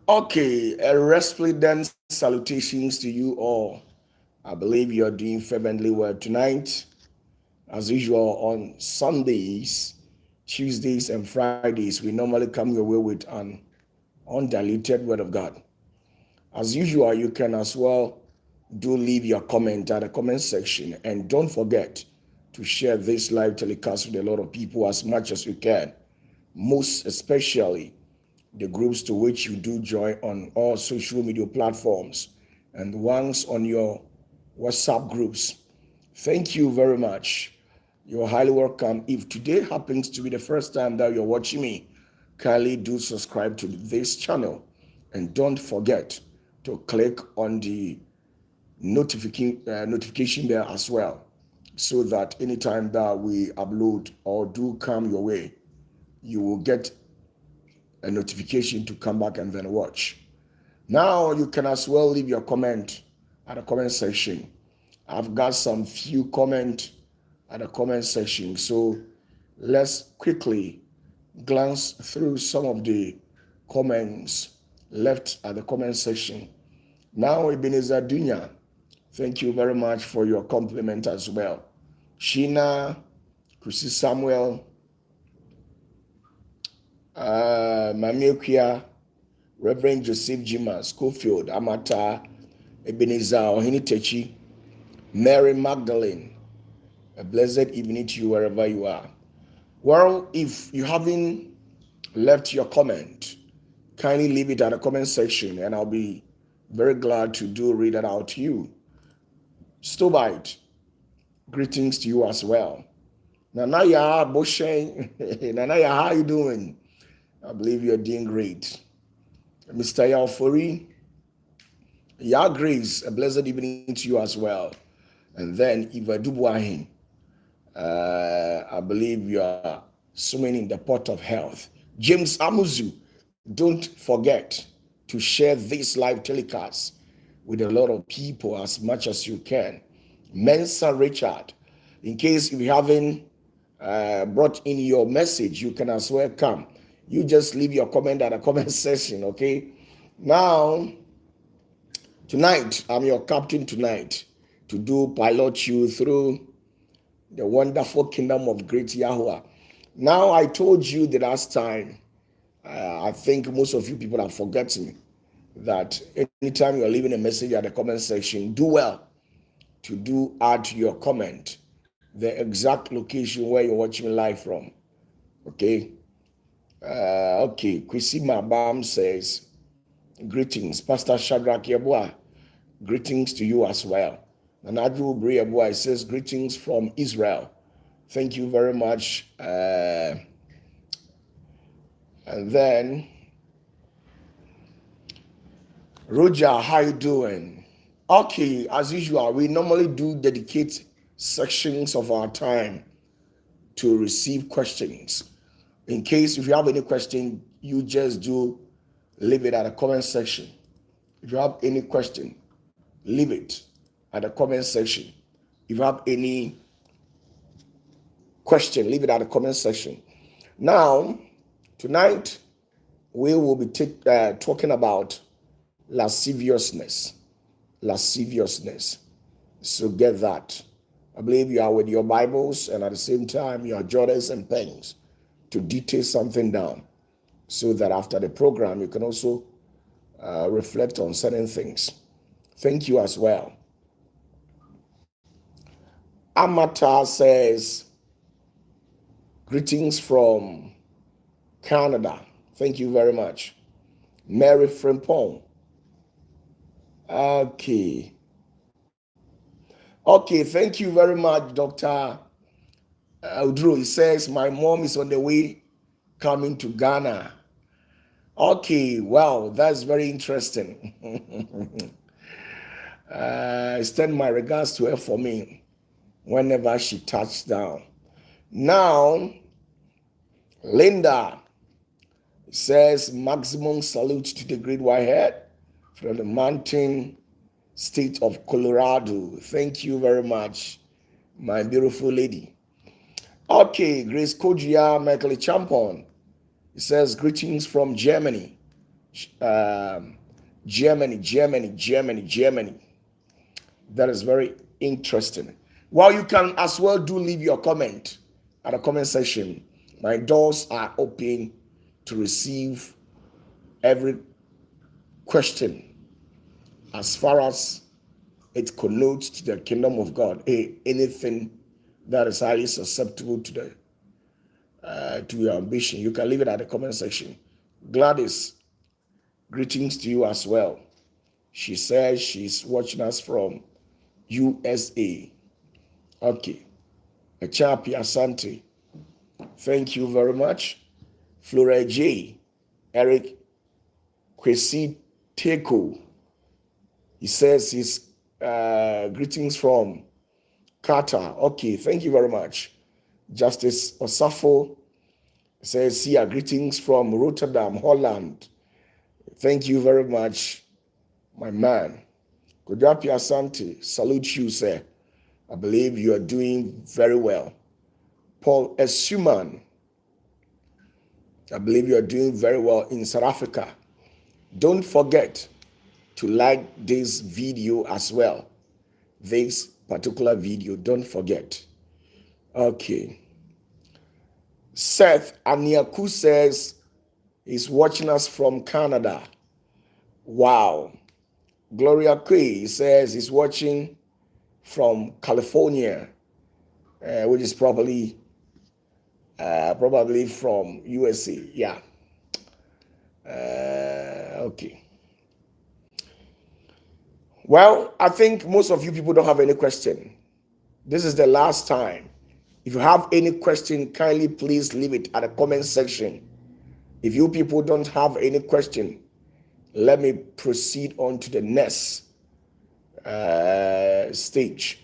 Okay, a resplendent salutations to you all. I believe you are doing fervently well tonight. As usual, on Sundays, Tuesdays, and Fridays, we normally come your way with an undiluted word of God. As usual, you can as well do leave your comment at the comment section, and don't forget to share this live telecast with a lot of people as much as you can, most especially the groups to which you do join on all social media platforms and the ones on your WhatsApp groups. Thank you very much. You're highly welcome. If today happens to be the first time that you're watching me, kindly do subscribe to this channel and don't forget to click on the notification bell as well, so that anytime that we upload or do come your way, you will get a notification to come back and then watch. Now you can as well leave your comment at the comment section. I've got some few comment at the comment section, so let's quickly glance through some of the comments left at the comment section. Now, Ebenezer Dunya, thank you very much for your compliment as well. Sheena, Chrissy Samuel, Mamiokia, Reverend Joseph Jima, Schofield, Amata, Ebenezer Ohinitechi, Mary Magdalene, a blessed evening to you wherever you are. Well, if you haven't left your comment, kindly leave it at the comment section and I'll be very glad to do read it out to you. Stobite, greetings to you as well. Nanaya Boshen, Nanaya, how you doing? I believe you're doing great. Mr. Yalfori, Ya Grace, a blessed evening to you as well. And then Eva Dubuahin, I believe you are swimming in the pot of health. James Amuzu, don't forget to share this live telecast with a lot of people as much as you can. Mensa Richard, in case if you haven't brought in your message, you can as well come. You just leave your comment at the comment section, okay? Now, tonight, I'm your captain tonight to do pilot you through the wonderful kingdom of great Yahweh. Now, I told you the last time, I think most of you people have forgotten that anytime you're leaving a message at the comment section, do well to do add your comment the exact location where you're watching live from, okay? Okay, Kwisima Bam says, greetings, Pastor Shadrach Yabua. Greetings to you as well. Nanadu Briabua says, greetings from Israel. Thank you very much. And then, Roger, how you doing? Okay, as usual, we normally do dedicate sections of our time to receive questions. In case if you have any question, you just do leave it at the comment section. If you have any question, leave it at the comment section. If you have any question, leave it at the comment section. Now, tonight, we will be talking about lasciviousness. Lasciviousness. So get that. I believe you are with your Bibles and at the same time your jotters and pens to detail something down so that after the program you can also reflect on certain things. Thank you as well. Amata says, greetings from Canada. Thank you very much. Mary Frimpong. Okay. Okay, thank you very much, Dr. Udru. He says, my mom is on the way coming to Ghana. Okay, wow, that's very interesting. Extend my regards to her for me whenever she touched down. Now, Linda says, maximum salute to the great whitehead from the mountain state of Colorado. Thank you very much, my beautiful lady. Okay, Grace Kojia Michael Champon. It says, greetings from Germany. Germany. That is very interesting. Well, you can as well do leave your comment at the comment section. My doors are open to receive every question as far as it connotes to the kingdom of God. Anything that is highly susceptible to your ambition, you can leave it at the comment section. Gladys, greetings to you as well. She says she's watching us from USA. Okay. Echapi Asante, thank you very much. Flora J, Eric Kwesi Teko, he says his greetings from Qatar. Okay, thank you very much. Justice Osafo says here, greetings from Rotterdam, Holland. Thank you very much, my man. Kodapi Asante, salute you, sir. I believe you are doing very well. Paul Esuman, I believe you are doing very well in South Africa. Don't forget to like this video as well. This particular video, don't forget. Okay. Seth Aniaku says he's watching us from Canada. Wow. Gloria Kay says he's watching from California, which is probably from USA. Yeah. Okay. Well, I think most of you people don't have any question. This is the last time. If you have any question, kindly please leave it at the comment section. If you people don't have any question, let me proceed on to the next stage.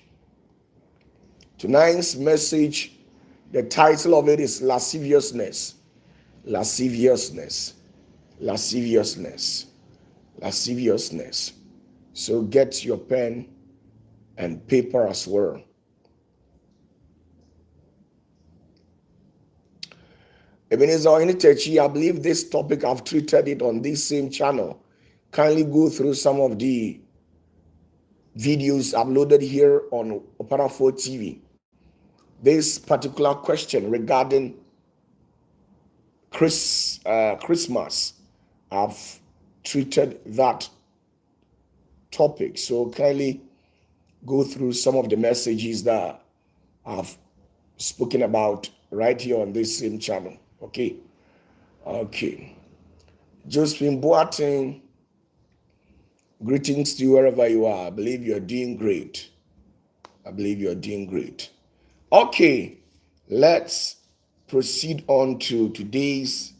Tonight's message, the title of it is lasciviousness. Lasciviousness. Lasciviousness. Lasciviousness. So get your pen and paper as well. Ebenezer Onitechi, I believe this topic, I've treated it on this same channel. Kindly go through some of the videos uploaded here on OPATAFUOR TV. This particular question regarding Christmas, I've treated that topic. So kindly go through some of the messages that I've spoken about right here on this same channel. Okay. Josephine Boateng, greetings to you wherever you are. I believe you're doing great. Okay, let's proceed on to today's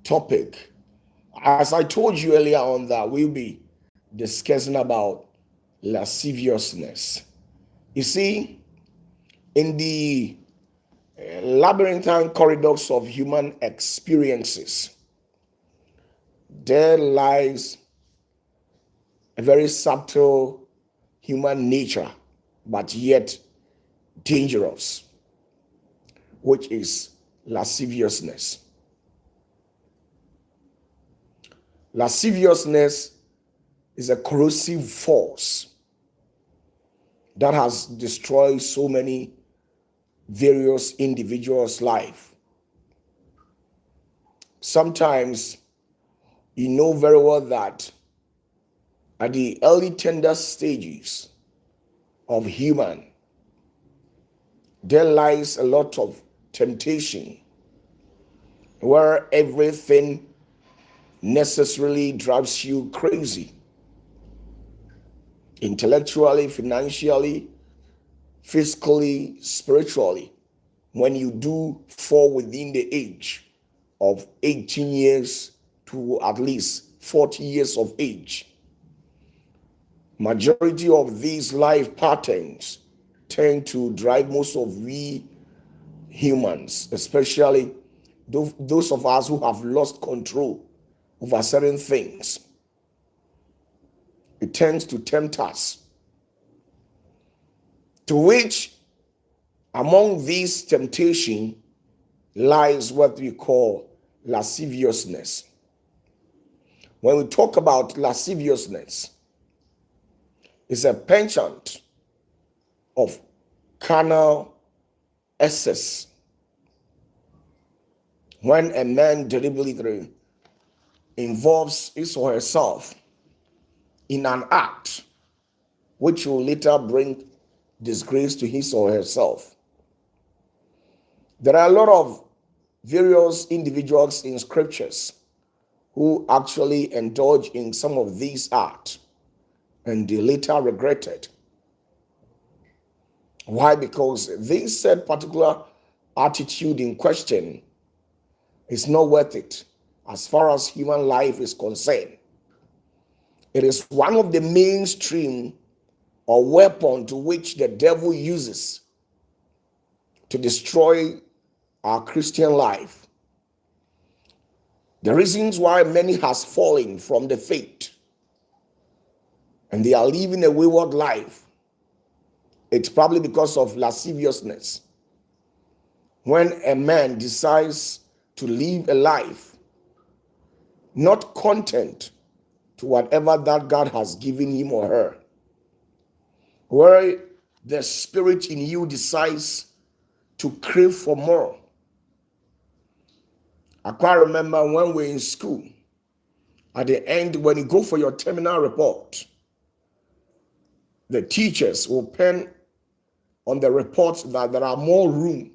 topic. As I told you earlier on, that we'll be discussing about lasciviousness. You see, in the labyrinthine corridors of human experiences, there lies a very subtle human nature, but yet dangerous, which is lasciviousness. Lasciviousness is a corrosive force that has destroyed so many various individuals' life. Sometimes you know very well that at the early tender stages of human, there lies a lot of temptation where everything necessarily drives you crazy. Intellectually, financially, physically, spiritually, when you do fall within the age of 18 years to at least 40 years of age, majority of these life patterns tend to drive most of we humans, especially those of us who have lost control over certain things. It tends to tempt us, to which among these temptation lies what we call lasciviousness. When we talk about lasciviousness, it's a penchant of carnal excess. When a man deliberately involves his or herself in an act which will later bring disgrace to his or herself. There are a lot of various individuals in scriptures who actually indulge in some of these acts and they later regretted. Why? Because they said particular attitude in question is not worth it as far as human life is concerned. It is one of the mainstream or weapon to which the devil uses to destroy our Christian life. The reasons why many has fallen from the faith and they are living a wayward life, it's probably because of lasciviousness. When a man decides to live a life not content to whatever that God has given him or her, where the spirit in you decides to crave for more. I quite remember when we're in school, at the end, when you go for your terminal report, the teachers will pen on the report that there are more room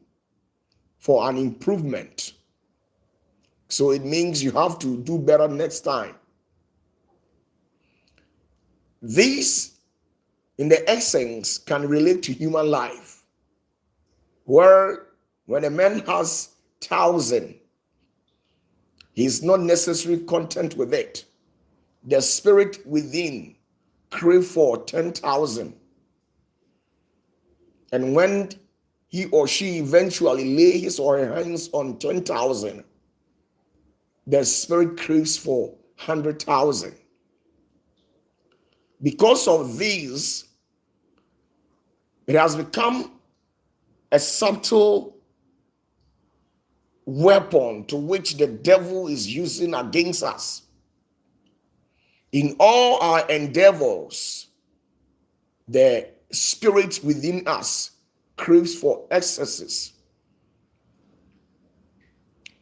for an improvement. So it means you have to do better next time. These, in the essence, can relate to human life, where when a man has 1,000, he's not necessarily content with it. The spirit within crave for 10,000. And when he or she eventually lay his or her hands on 10,000, the spirit craves for 100,000. Because of these, it has become a subtle weapon to which the devil is using against us. In all our endeavors, the spirit within us craves for excesses.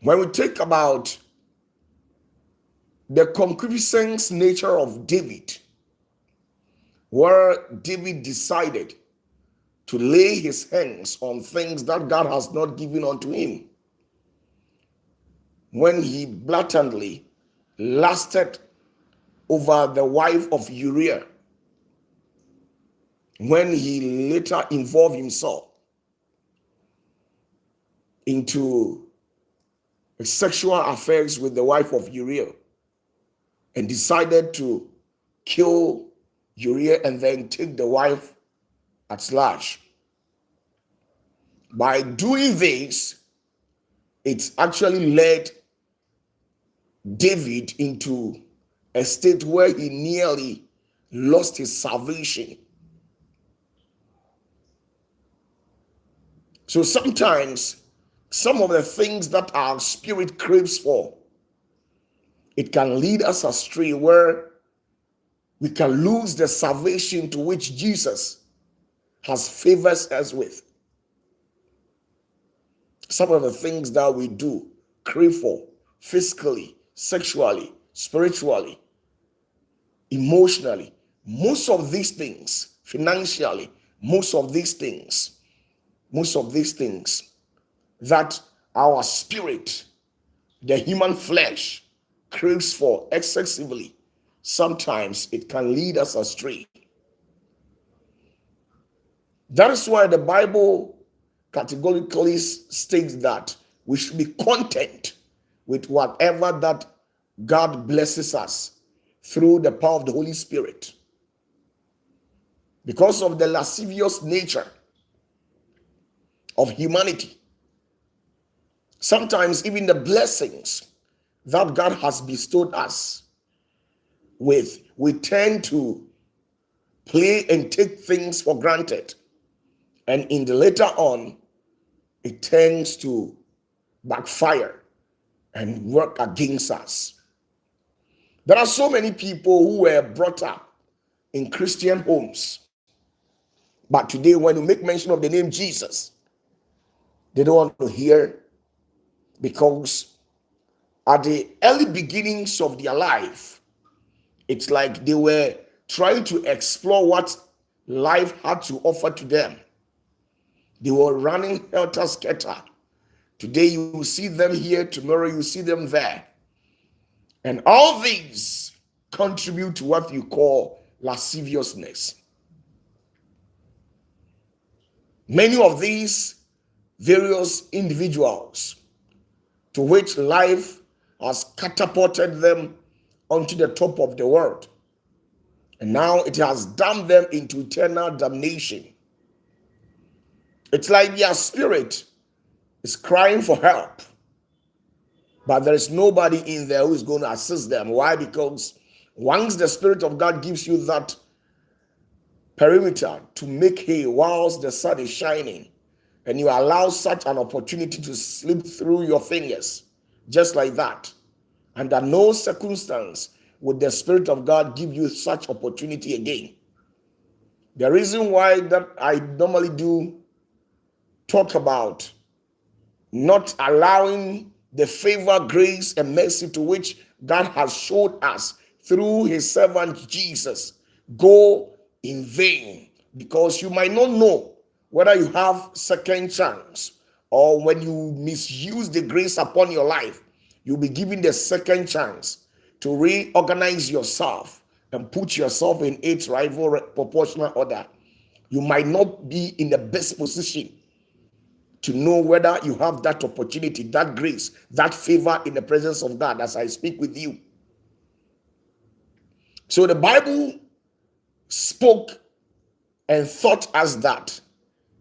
When we think about the concupiscence nature of David, where David decided to lay his hands on things that God has not given unto him, when he blatantly lusted over the wife of Uriah, when he later involved himself into sexual affairs with the wife of Uriah and decided to kill Uriah and then take the wife at large. By doing this, it actually led David into a state where he nearly lost his salvation. So sometimes some of the things that our spirit craves for, it can lead us astray where we can lose the salvation to which Jesus has favored us with. Some of the things that we do, crave for, physically, sexually, spiritually, emotionally, most of these things, financially, most of these things that our spirit, the human flesh, craves for excessively, sometimes it can lead us astray. That is why the Bible categorically states that we should be content with whatever that God blesses us through the power of the Holy Spirit. Because of the lascivious nature of humanity, sometimes even the blessings that God has bestowed us with, we tend to play and take things for granted. And in the later on, it tends to backfire and work against us. There are so many people who were brought up in Christian homes, but today when you make mention of the name Jesus, they don't want to hear, because at the early beginnings of their life, it's like they were trying to explore what life had to offer to them. They were running helter-skelter. Today you see them here, tomorrow you see them there. And all these contribute to what you call lasciviousness. Many of these various individuals to which life has catapulted them onto the top of the world, and now it has damned them into eternal damnation. It's like their spirit is crying for help, but there is nobody in there who is going to assist them. Why? Because once the Spirit of God gives you that perimeter to make hay whilst the sun is shining, and you allow such an opportunity to slip through your fingers, just like that, under no circumstance would the Spirit of God give you such opportunity again. The reason why that I normally do talk about not allowing the favor, grace, and mercy to which God has showed us through his servant Jesus go in vain, because you might not know whether you have second chance, or when you misuse the grace upon your life, you'll be given the second chance to reorganize yourself and put yourself in its rightful proportional order. You might not be in the best position to know whether you have that opportunity, that grace, that favor in the presence of God as I speak with you. So the Bible spoke and taught us that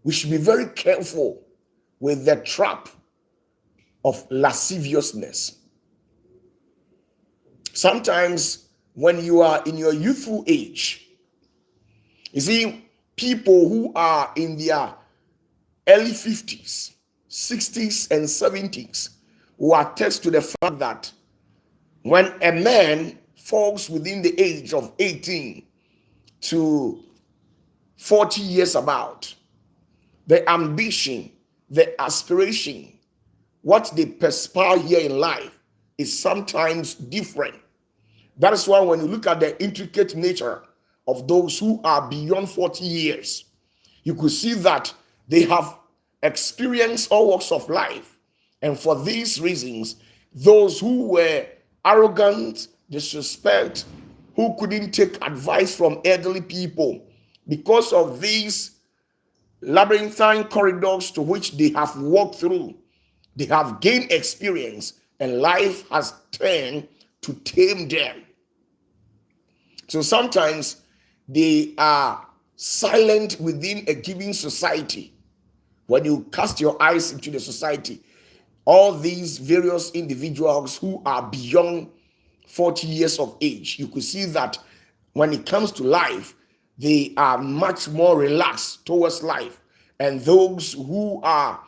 we should be very careful with the trap of lasciviousness. Sometimes when you are in your youthful age, you see people who are in their early 50s, 60s, and 70s who attest to the fact that when a man falls within the age of 18 to 40 years about, the ambition, the aspiration, what they perspire here in life is sometimes different. That is why when you look at the intricate nature of those who are beyond 40 years, you could see that they have experienced all walks of life. And for these reasons, those who were arrogant, disrespect, who couldn't take advice from elderly people, because of these labyrinthine corridors to which they have walked through, they have gained experience, and life has turned to tame them. So sometimes they are silent within a given society. When you cast your eyes into the society, all these various individuals who are beyond 40 years of age, you could see that when it comes to life, they are much more relaxed towards life. And those who are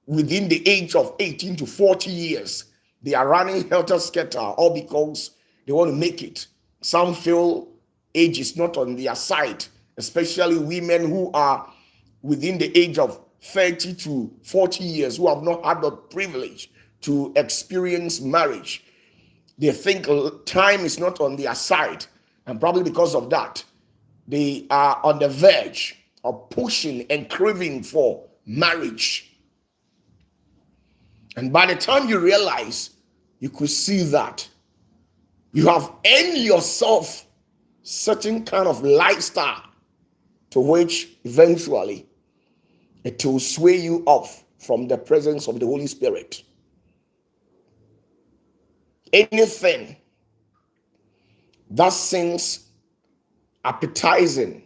within the age of 18 to 40 years, they are running helter-skelter, all because they want to make it. Some feel age is not on their side, especially women who are within the age of 30 to 40 years who have not had the privilege to experience marriage. They think time is not on their side, and probably because of that, they are on the verge of pushing and craving for marriage. And by the time you realize, you could see that you have earned yourself certain kind of lifestyle to which eventually it will sway you off from the presence of the Holy Spirit. Anything that seems appetizing,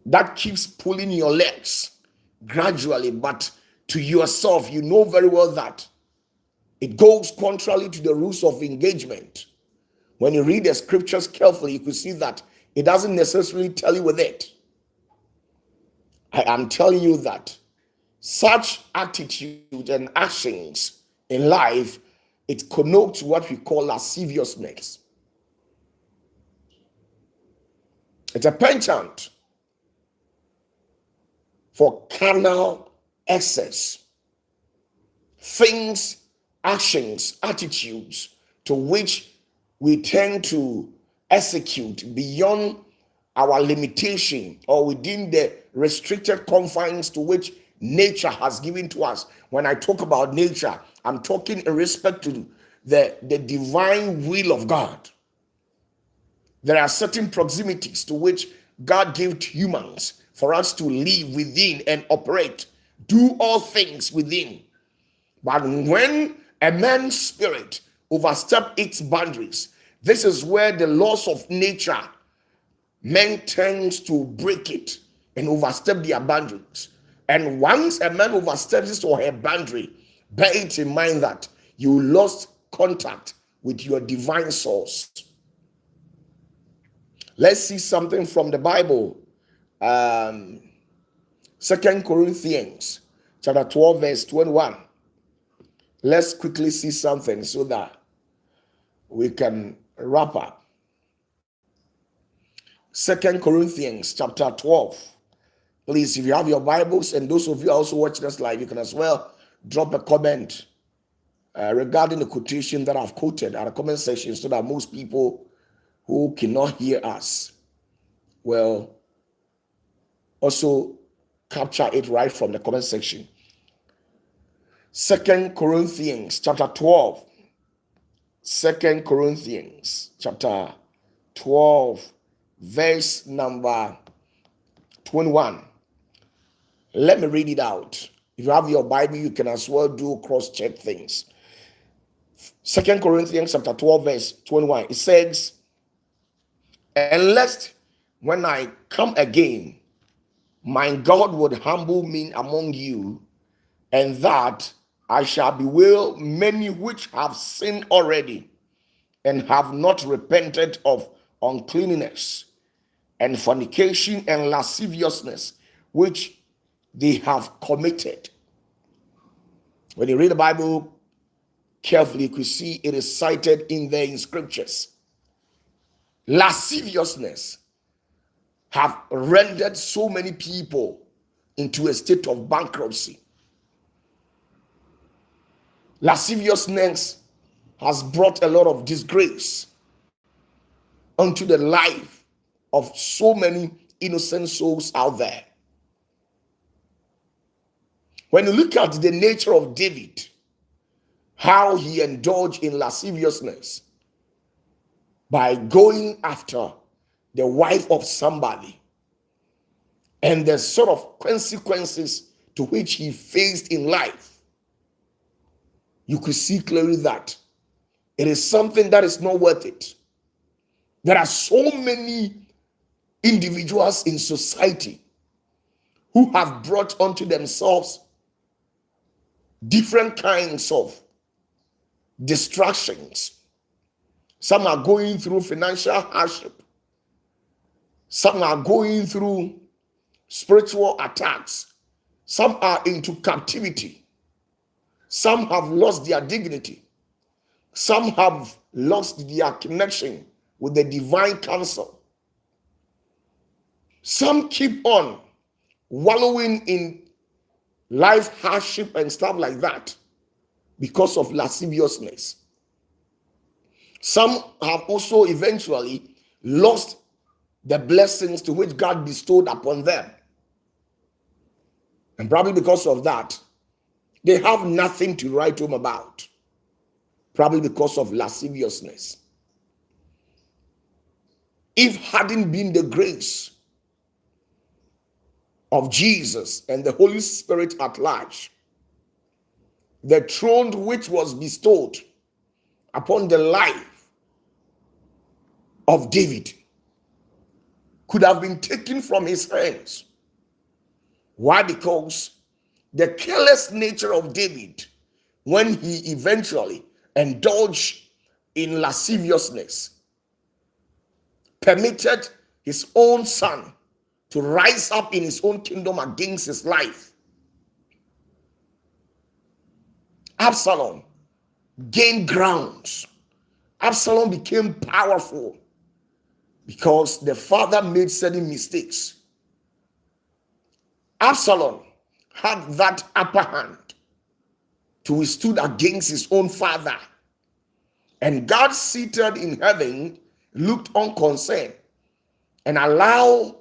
that keeps pulling your legs gradually, but to yourself, you know very well that it goes contrary to the rules of engagement. When you read the scriptures carefully, you can see that it doesn't necessarily tell you with it. I am telling you that such attitude and actions in life, it connotes what we call lasciviousness. It's a penchant for carnal excess, things, actions, attitudes to which we tend to execute beyond our limitation or within the restricted confines to which nature has given to us. When I talk about nature, I'm talking in respect to the divine will of God. There are certain proximities to which God gave to humans for us to live within and operate, do all things within. But when a man's spirit oversteps its boundaries, this is where the laws of nature, men tends to break it and overstep their boundaries. And once a man oversteps his or her boundary, bear it in mind that you lost contact with your divine source. Let's see something from the Bible. 2 Corinthians chapter 12, verse 21. Let's quickly see something so that we can wrap up. 2 Corinthians chapter 12. Please, if you have your Bibles, and those of you also watching us live, you can as well drop a comment regarding the quotation that I've quoted at the comment section so that most people who cannot hear us will also capture it right from the comment section. 2 Corinthians chapter 12. 2 Corinthians chapter 12, verse number 21. Let me read it out. If you have your Bible, you can as well do cross-check things. 2 Corinthians chapter 12, verse 21. It says, "And lest when I come again, my God would humble me among you, and that I shall bewail many which have sinned already, and have not repented of uncleanness, and fornication, and lasciviousness, which they have committed." When you read the Bible carefully, you could see it is cited in there in scriptures. Lasciviousness have rendered so many people into a state of bankruptcy. Lasciviousness has brought a lot of disgrace onto the life of so many innocent souls out there. When you look at the nature of David, how he indulged in lasciviousness by going after the wife of somebody, and the sort of consequences to which he faced in life, you could see clearly that it is something that is not worth it. There are so many individuals in society who have brought onto themselves different kinds of distractions. Some are going through financial hardship. Some are going through spiritual attacks. Some are into captivity. Some have lost their dignity. Some have lost their connection with the divine counsel. Some keep on wallowing in life hardship and stuff like that because of lasciviousness. Some have also eventually lost the blessings to which God bestowed upon them. And probably because of that, they have nothing to write home about. Probably because of lasciviousness. If hadn't been the grace of Jesus and the Holy Spirit at large, the throne which was bestowed upon the life of David could have been taken from his hands. Why? Because the careless nature of David, when he eventually indulged in lasciviousness, permitted his own son to rise up in his own kingdom against his life. Absalom gained grounds. Absalom became powerful because the father made certain mistakes. Absalom had that upper hand to withstand against his own father. And God, seated in heaven, looked unconcerned and allowed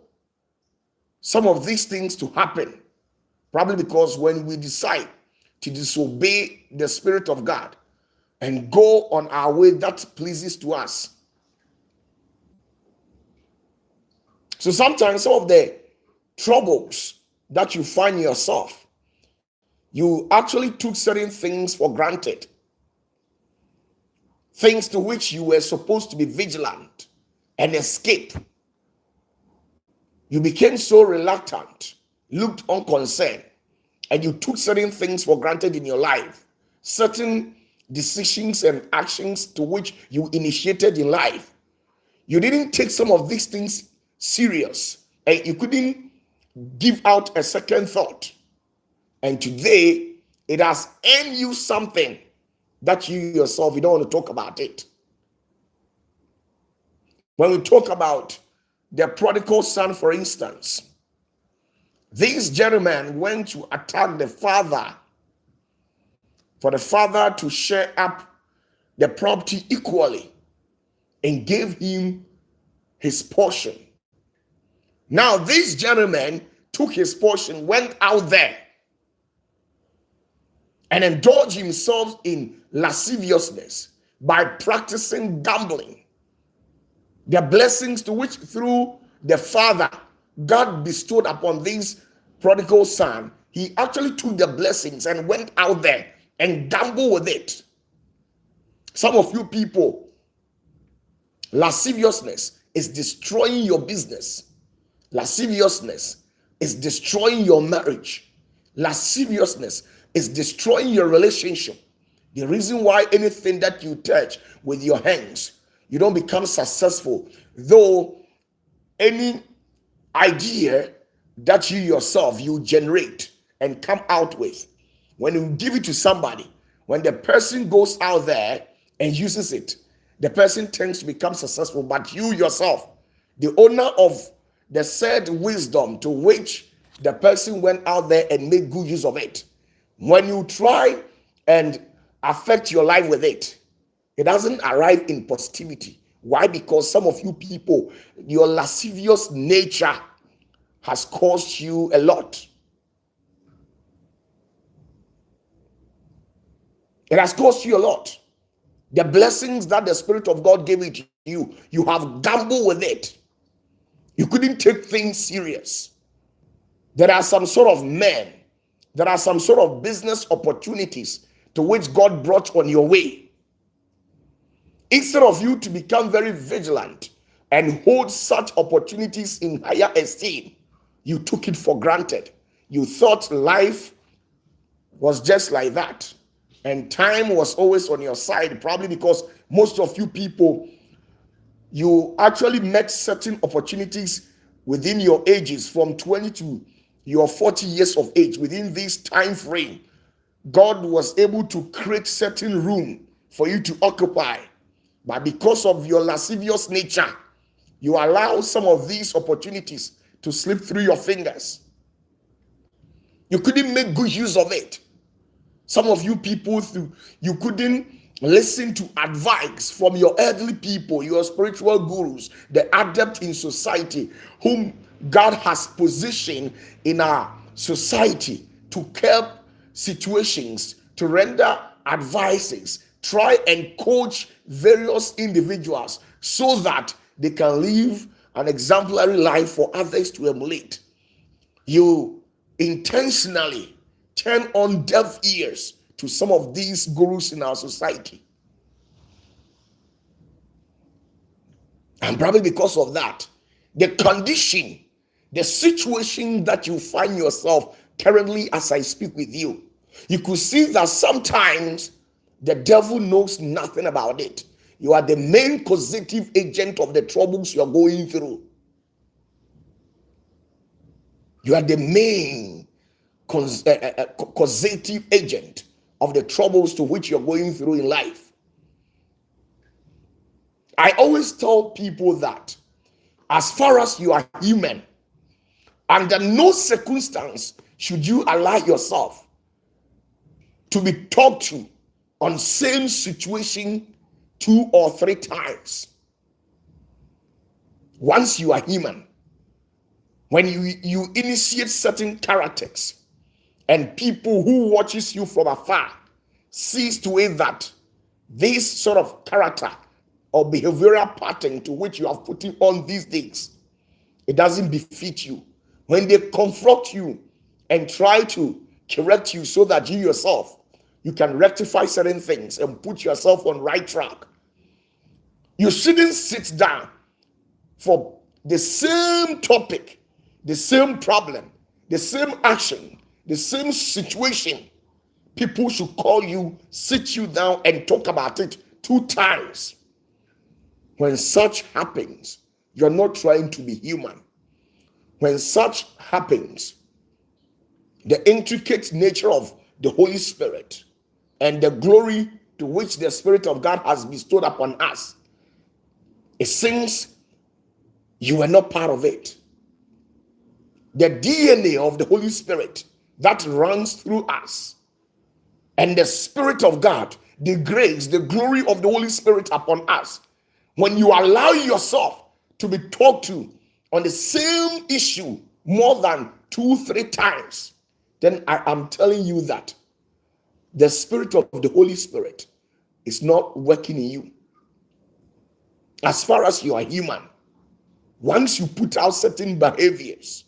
some of these things to happen. Probably because when we decide to disobey the Spirit of God and go on our way that pleases to us. So sometimes some of the troubles that you find yourself, you actually took certain things for granted. Things to which you were supposed to be vigilant and escape. You became so reluctant, looked unconcerned, and you took certain things for granted in your life. Certain decisions and actions to which you initiated in life. You didn't take some of these things serious, and you couldn't give out a second thought. And today, it has earned you something that you yourself, you don't want to talk about it. When we talk about the prodigal son, for instance, these gentlemen went to attack the father for the father to share up the property equally and gave him his portion. Now, these gentlemen took his portion, went out there and indulged himself in lasciviousness by practicing gambling. The blessings to which through the father God bestowed upon this prodigal son, he actually took the blessings and went out there and gambled with it. Some of you people, lasciviousness is destroying your business. Lasciviousness is destroying your marriage. Lasciviousness is destroying your relationship. The reason why anything that you touch with your hands, you don't become successful, though any idea that you yourself, you generate and come out with, when you give it to somebody, when the person goes out there and uses it, the person tends to become successful, but you yourself, the owner of the said wisdom to which the person went out there and made good use of it, when you try and affect your life with it, it doesn't arrive in positivity. Why? Because some of you people, your lascivious nature has cost you a lot. It has cost you a lot. The blessings that the Spirit of God gave it to you, you have gambled with it. You couldn't take things serious. There are some sort of men, there are some sort of business opportunities to which God brought on your way. Instead of you to become very vigilant and hold such opportunities in higher esteem, you took it for granted. You thought life was just like that. And time was always on your side, probably because most of you people, you actually met certain opportunities within your ages from 20 to your 40 years of age. Within this time frame, God was able to create certain room for you to occupy. But because of your lascivious nature, you allow some of these opportunities to slip through your fingers. You couldn't make good use of it. Some of you people, you couldn't listen to advice from your elderly people, your spiritual gurus, the adept in society, whom God has positioned in our society to curb situations, to render advices, try and coach various individuals so that they can live an exemplary life for others to emulate. You intentionally turn on deaf ears to some of these gurus in our society. And probably because of that, the condition, the situation that you find yourself currently as I speak with you, you could see that sometimes the devil knows nothing about it. You are the main causative agent of the troubles you're going through. You are the main causative agent of the troubles to which you're going through in life. I always tell people that as far as you are human, under no circumstance should you allow yourself to be talked to on same situation 2 or 3 times. Once you are human, when you initiate certain characters and people who watches you from afar sees to it that this sort of character or behavioral pattern to which you are putting on these days, it doesn't befit you. When they confront you and try to correct you so that you yourself, you can rectify certain things and put yourself on right track, you shouldn't sit down for the same topic, the same problem, the same action, the same situation. People should call you, sit you down and talk about it 2 times. When such happens, you're not trying to be human. When such happens, the intricate nature of the Holy Spirit and the glory to which the Spirit of God has bestowed upon us, it seems you were not part of it. The DNA of the Holy Spirit that runs through us and the Spirit of God, the grace, the glory of the Holy Spirit upon us, when you allow yourself to be talked to on the same issue more than 2-3 times, then I am telling you that the Spirit of the Holy Spirit is not working in you. As far as you are human, once you put out certain behaviors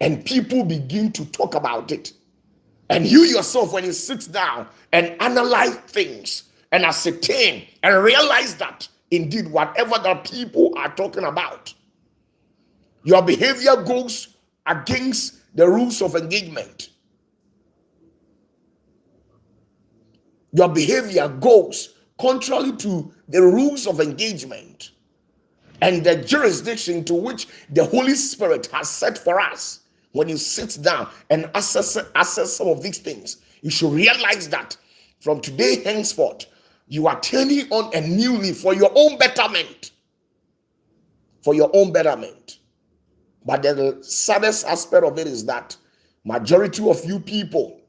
and people begin to talk about it, and you yourself, when you sit down and analyze things and ascertain and realize that indeed whatever that people are talking about, your behavior goes against the rules of engagement. Your behavior goes contrary to the rules of engagement and the jurisdiction to which the Holy Spirit has set for us. When you sit down and assess some of these things, you should realize that from today henceforth, you are turning on a new leaf for your own betterment. For your own betterment. But the saddest aspect of it is that majority of you people,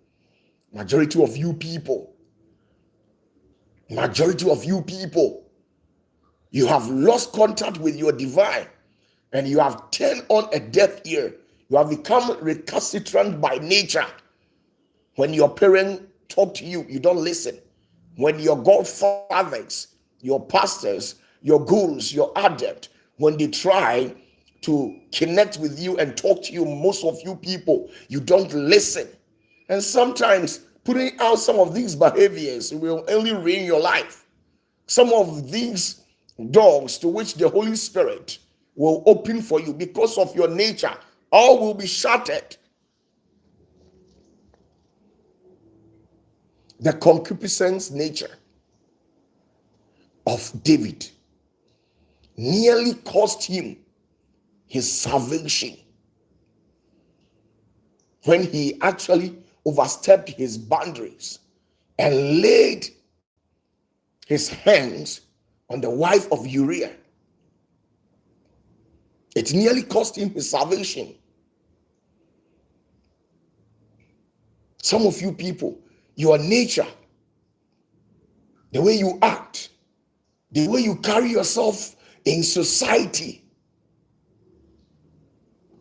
you have lost contact with your divine and you have turned on a deaf ear. You have become recalcitrant by nature. When your parents talk to you, you don't listen. When your godfathers, your pastors, your gurus, your adept, when they try to connect with you and talk to you, most of you people, you don't listen. And sometimes putting out some of these behaviors will only ruin your life. Some of these doors to which the Holy Spirit will open for you because of your nature, all will be shattered. The concupiscence nature of David nearly cost him his salvation when he actually overstepped his boundaries and laid his hands on the wife of Uriah. It nearly cost him his salvation. Some of you people, your nature, the way you act, the way you carry yourself in society,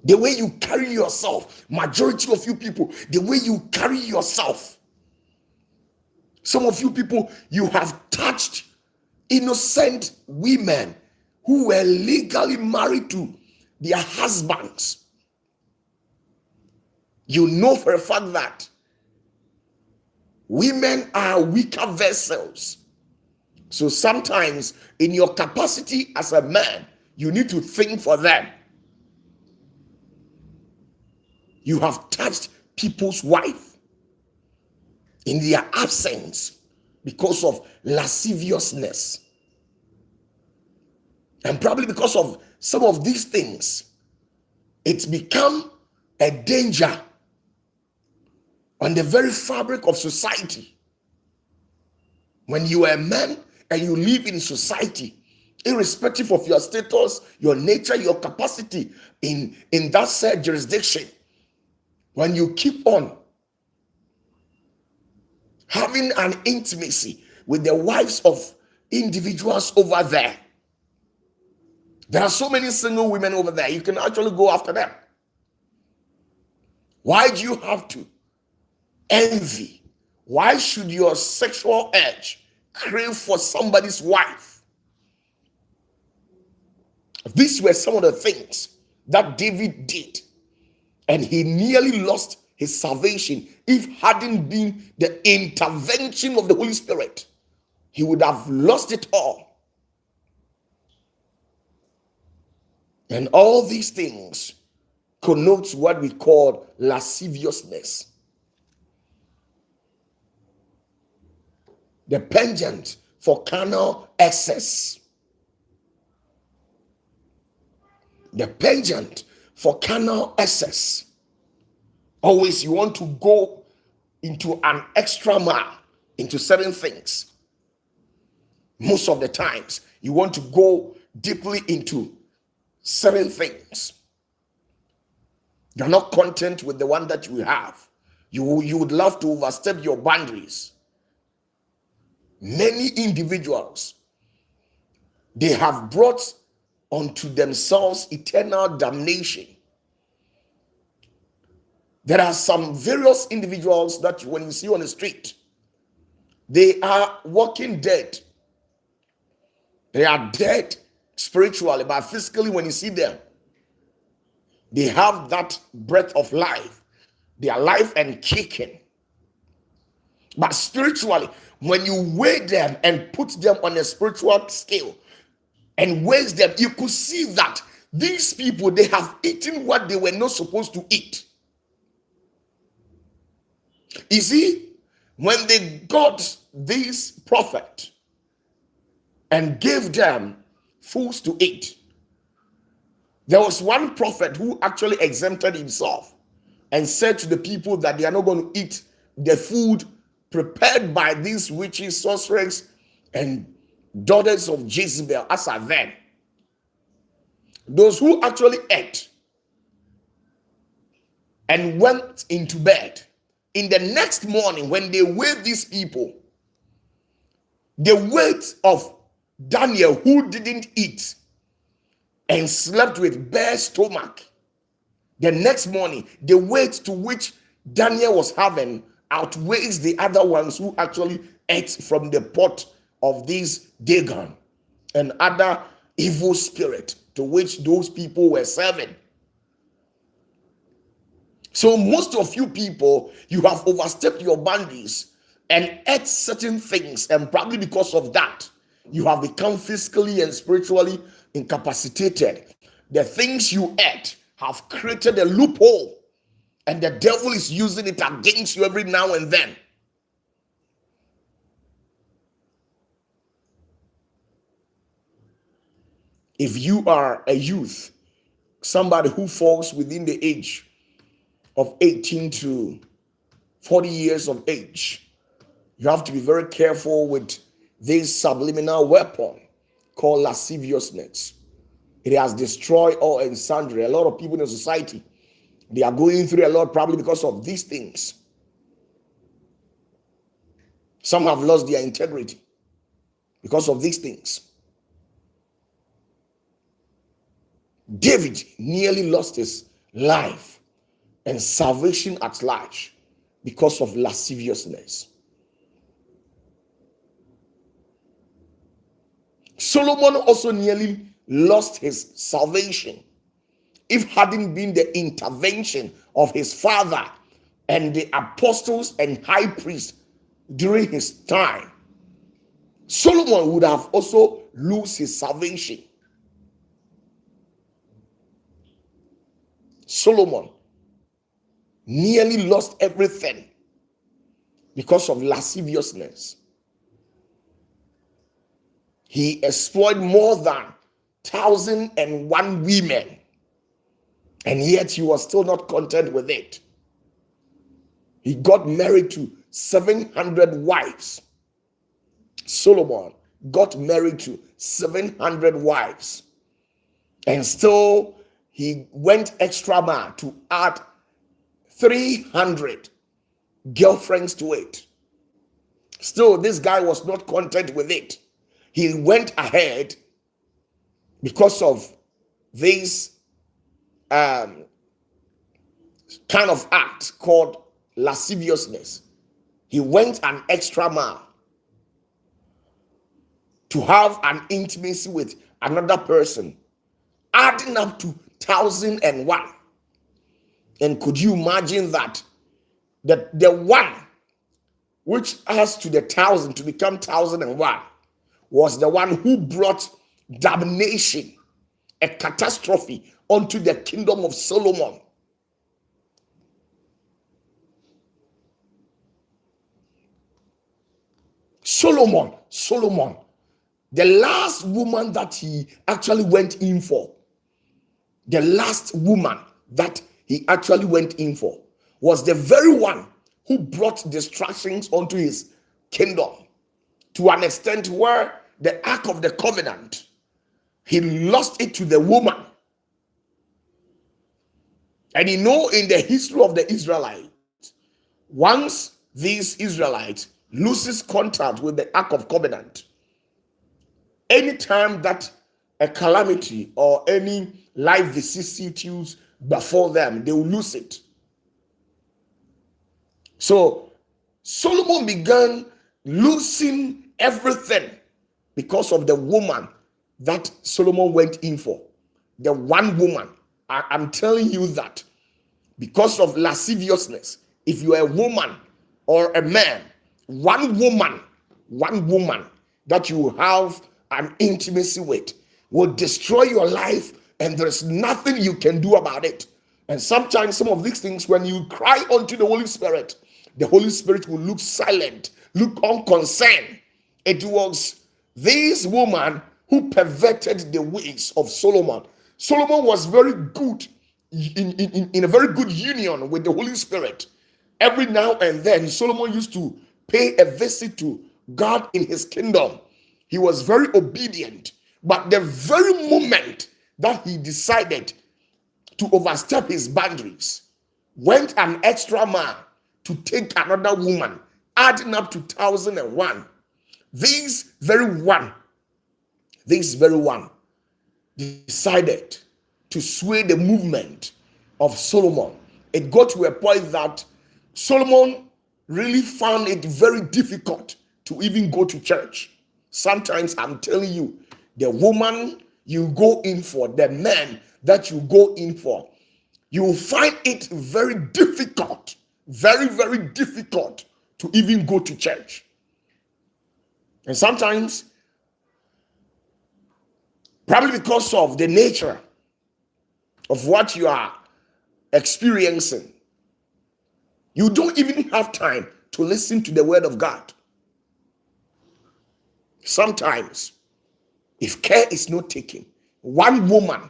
the way you carry yourself, majority of you people, the way you carry yourself. Some of you people, you have touched innocent women who were legally married to their husbands. You know for a fact that women are weaker vessels. So sometimes in your capacity as a man, you need to think for them. You have touched people's wife in their absence because of lasciviousness. And probably because of some of these things, it's become a danger on the very fabric of society. When you are a man and you live in society, irrespective of your status, your nature, your capacity in that said jurisdiction, when you keep on having an intimacy with the wives of individuals over there, there are so many single women over there, you can actually go after them. Why do you have to envy? Why should your sexual urge crave for somebody's wife? These were some of the things that David did, and he nearly lost his salvation. If hadn't been the intervention of the Holy Spirit, he would have lost it all. And all these things connotes what we call lasciviousness. The penchant for carnal excess. The penchant for carnal excess. Always you want to go into an extra mile into certain things. Most of the times you want to go deeply into certain things. You're not content with the one that you have. You would love to overstep your boundaries. Many individuals, they have brought unto themselves eternal damnation. There are some various individuals that when you see on the street, they are walking dead. They are dead spiritually, but physically when you see them, they have that breath of life. They are alive and kicking. But spiritually, when you weigh them and put them on a spiritual scale and weigh them, you could see that these people, they have eaten what they were not supposed to eat. You see, when they got this prophet and gave them foods to eat, there was one prophet who actually exempted himself and said to the people that they are not going to eat the food prepared by these witches, sorcerers, and daughters of Jezebel as are then. Those who actually ate and went into bed, in the next morning when they weighed these people, the weight of Daniel, who didn't eat and slept with bare stomach, the next morning the weight to which Daniel was having outweighs the other ones who actually ate from the pot of this Dagon and other evil spirit to which those people were serving. So most of you people, you have overstepped your boundaries and ate certain things, and probably because of that, you have become physically and spiritually incapacitated. The things you ate have created a loophole, and the devil is using it against you every now and then. If you are a youth, somebody who falls within the age of 18 to 40 years of age, you have to be very careful with this subliminal weapon called lasciviousness. It has destroyed all and sundry. A lot of people in society, they are going through a lot probably because of these things. Some have lost their integrity because of these things. David nearly lost his life and salvation at large because of lasciviousness. Solomon also nearly lost his salvation if hadn't been the intervention of his father and the apostles and high priests during his time. Solomon would have also lost his salvation. Solomon nearly lost everything because of lasciviousness. He exploited more than 1,001 women, and yet he was still not content with it. He got married to 700 wives. Solomon got married to 700 wives, and still he went extra mile to add 300 girlfriends to it. Still, this guy was not content with it. He went ahead because of this kind of act called lasciviousness. He went an extra mile to have an intimacy with another person, adding up to 1,001. And could you imagine that the one which adds to the 1,000 to become 1,001 was the one who brought damnation, a catastrophe onto the kingdom of Solomon. Solomon, the last woman that he actually went in for, was the very one who brought distractions onto his kingdom, to an extent where the Ark of the Covenant, he lost it to the woman. And you know, in the history of the Israelites, once these Israelites loses contact with the Ark of Covenant, anytime that a calamity or any life vicissitudes before them, they will lose it. So Solomon began losing everything because of the woman that Solomon went in for. The one woman. I'm telling you that because of lasciviousness, if you are a woman or a man, one woman that you have an intimacy with will destroy your life, and there's nothing you can do about it. And sometimes some of these things, when you cry unto the Holy Spirit will look silent, look unconcerned. It was this woman who perverted the ways of Solomon. Solomon was very good in a very good union with the Holy Spirit. Every now and then, Solomon used to pay a visit to God in his kingdom. He was very obedient. But the very moment that he decided to overstep his boundaries, went an extra mile to take another woman, adding up to 1,001. This very one decided to sway the movement of Solomon. It got to a point that Solomon really found it very difficult to even go to church. Sometimes, I'm telling you, the woman you go in for, the man that you go in for, you will find it very difficult, very, very difficult to even go to church. And sometimes, probably because of the nature of what you are experiencing, you don't even have time to listen to the word of God. Sometimes, if care is not taken, one woman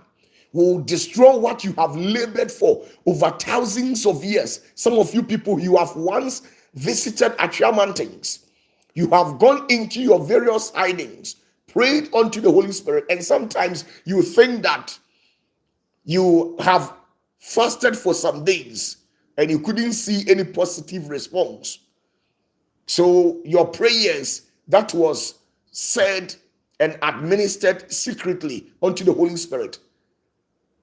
will destroy what you have labored for over thousands of years. Some of you people, you have once visited Achia Mountains. You have gone into your various hidings, prayed unto the Holy Spirit, and sometimes you think that you have fasted for some days and you couldn't see any positive response. So your prayers that was said and administered secretly unto the Holy Spirit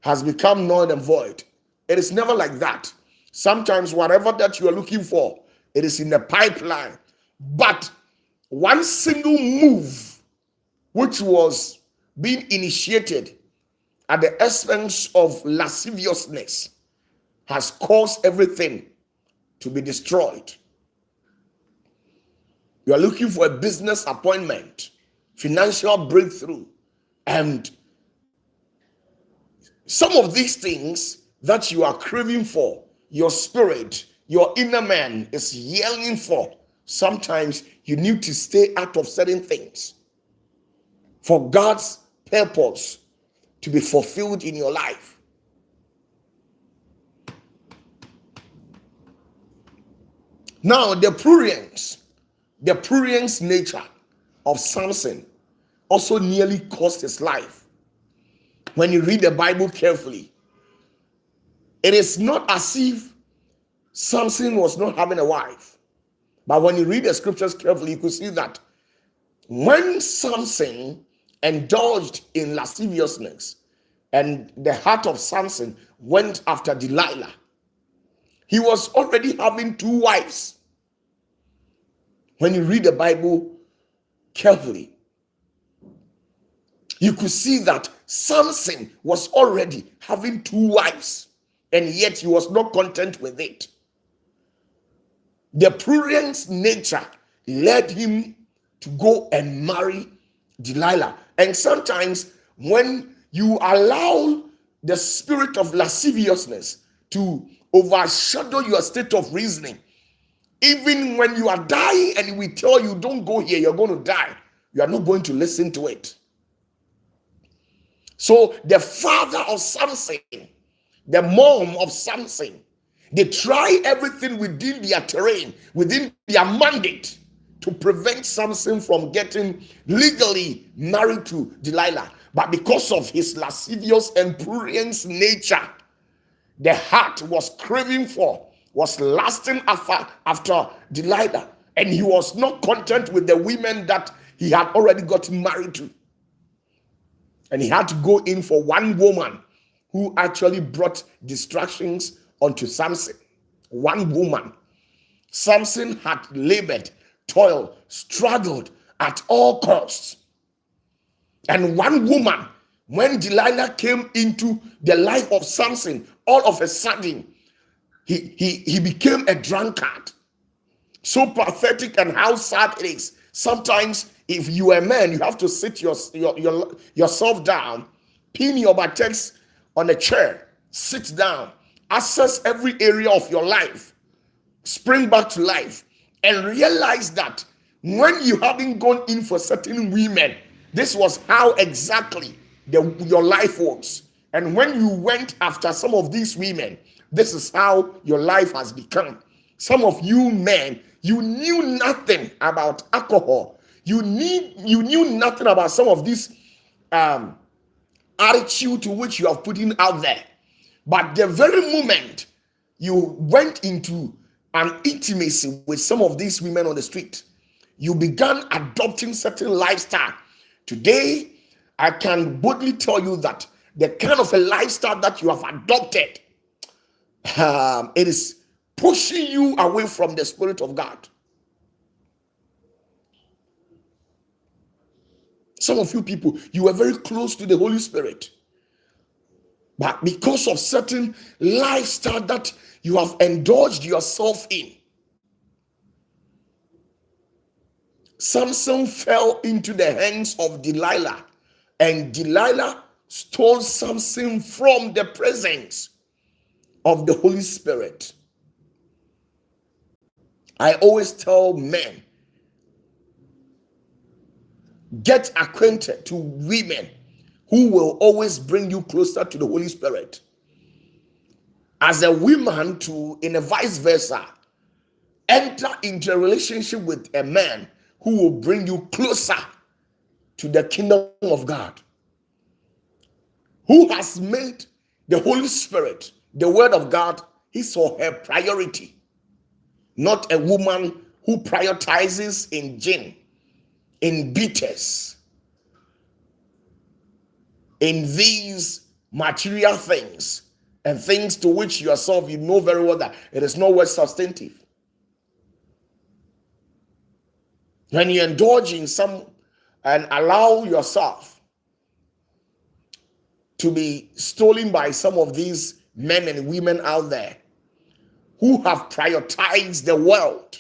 has become null and void. It is never like that. Sometimes whatever that you are looking for, it is in the pipeline. But one single move which was being initiated at the expense of lasciviousness has caused everything to be destroyed. You are looking for a business appointment, financial breakthrough, and some of these things that you are craving for, your spirit, your inner man is yearning for. Sometimes you need to stay out of certain things for God's purpose to be fulfilled in your life. Now, the prurience nature of Samson also nearly cost his life. When you read the Bible carefully, it is not as if Samson was not having a wife. But when you read the scriptures carefully, you could see that when Samson indulged in lasciviousness and the heart of Samson went after Delilah, he was already having 2 wives. When you read the Bible carefully, you could see that Samson was already having 2 wives, and yet he was not content with it. The prudent nature led him to go and marry Delilah. And sometimes when you allow the spirit of lasciviousness to overshadow your state of reasoning, even when you are dying and we tell you don't go here, you're going to die, you are not going to listen to it. So the father of Samson, the mom of Samson, they try everything within their terrain, within their mandate, to prevent Samson from getting legally married to Delilah. But because of his lascivious and prurience nature, the heart was craving for, was lasting after Delilah. And he was not content with the women that he had already gotten married to. And he had to go in for one woman who actually brought distractions onto Samson. One woman. Samson had labored, toiled, struggled at all costs. And one woman, when Delilah came into the life of Samson, all of a sudden, he became a drunkard. So pathetic, and how sad it is. Sometimes, if you are a man, you have to sit yourself down, pin your buttocks on a chair, sit down, assess every area of your life, spring back to life, and realize that when you haven't gone in for certain women, this was how exactly your life works. And when you went after some of these women, this is how your life has become. Some of you men, you knew nothing about alcohol. You knew nothing about some of this attitude to which you are putting out there. But the very moment you went into an intimacy with some of these women on the street, you began adopting certain lifestyle. Today, I can boldly tell you that the kind of a lifestyle that you have adopted, it is pushing you away from the Spirit of God. Some of you people, you were very close to the Holy Spirit, but because of certain lifestyle that you have indulged yourself in, Samson fell into the hands of Delilah, and Delilah stole Samson from the presence of the Holy Spirit. I always tell men, get acquainted to women who will always bring you closer to the Holy Spirit. As a woman too, in a vice versa, enter into a relationship with a man who will bring you closer to the kingdom of God, who has made the Holy Spirit, the Word of God, his or her priority. Not a woman who prioritizes in gin, in bitters, in these material things, and things to which yourself, you know very well that it is not worth substantive. When you indulge in some and allow yourself to be stolen by some of these men and women out there who have prioritized the world,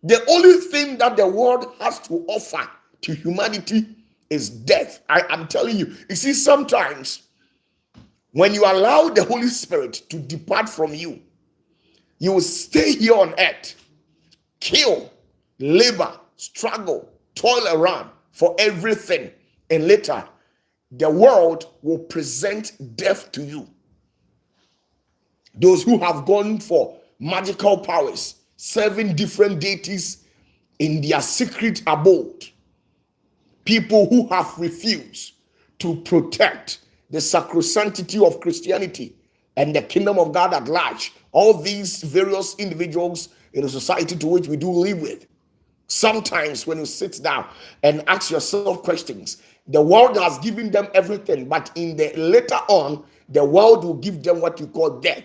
the only thing that the world has to offer to humanity is death. I am telling you. You see, sometimes when you allow the Holy Spirit to depart from you, you will stay here on earth, kill, labor, struggle, toil around for everything, and later the world will present death to you. Those who have gone for magical powers, serving different deities in their secret abode, people who have refused to protect the sacrosanctity of Christianity and the kingdom of God at large. All these various individuals in the society to which we do live with. Sometimes when you sit down and ask yourself questions, the world has given them everything, but in the later on, the world will give them what you call death.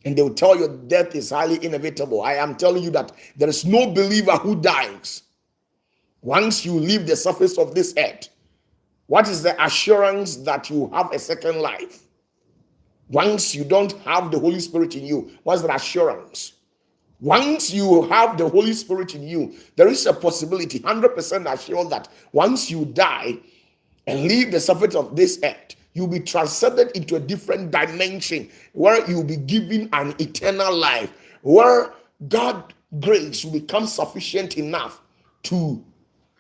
And they will tell you death is highly inevitable. I am telling you that there is no believer who dies once you leave the surface of this earth. What is the assurance that you have a second life? Once you don't have the Holy Spirit in you, what's the assurance? Once you have the Holy Spirit in you, there is a possibility, 100% assured, that once you die and leave the surface of this earth, you'll be transcended into a different dimension where you'll be given an eternal life, where God's grace will become sufficient enough to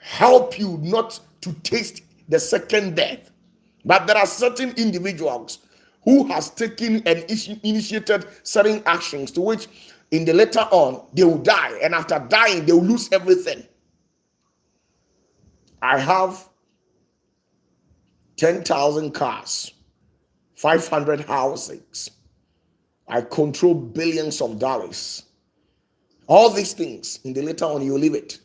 help you not to taste the second death. But there are certain individuals who has taken and initiated certain actions to which in the later on they will die, and after dying they will lose everything. I have 10,000 cars, 500 houses. I control billions of dollars. All these things, in the later on, you leave it.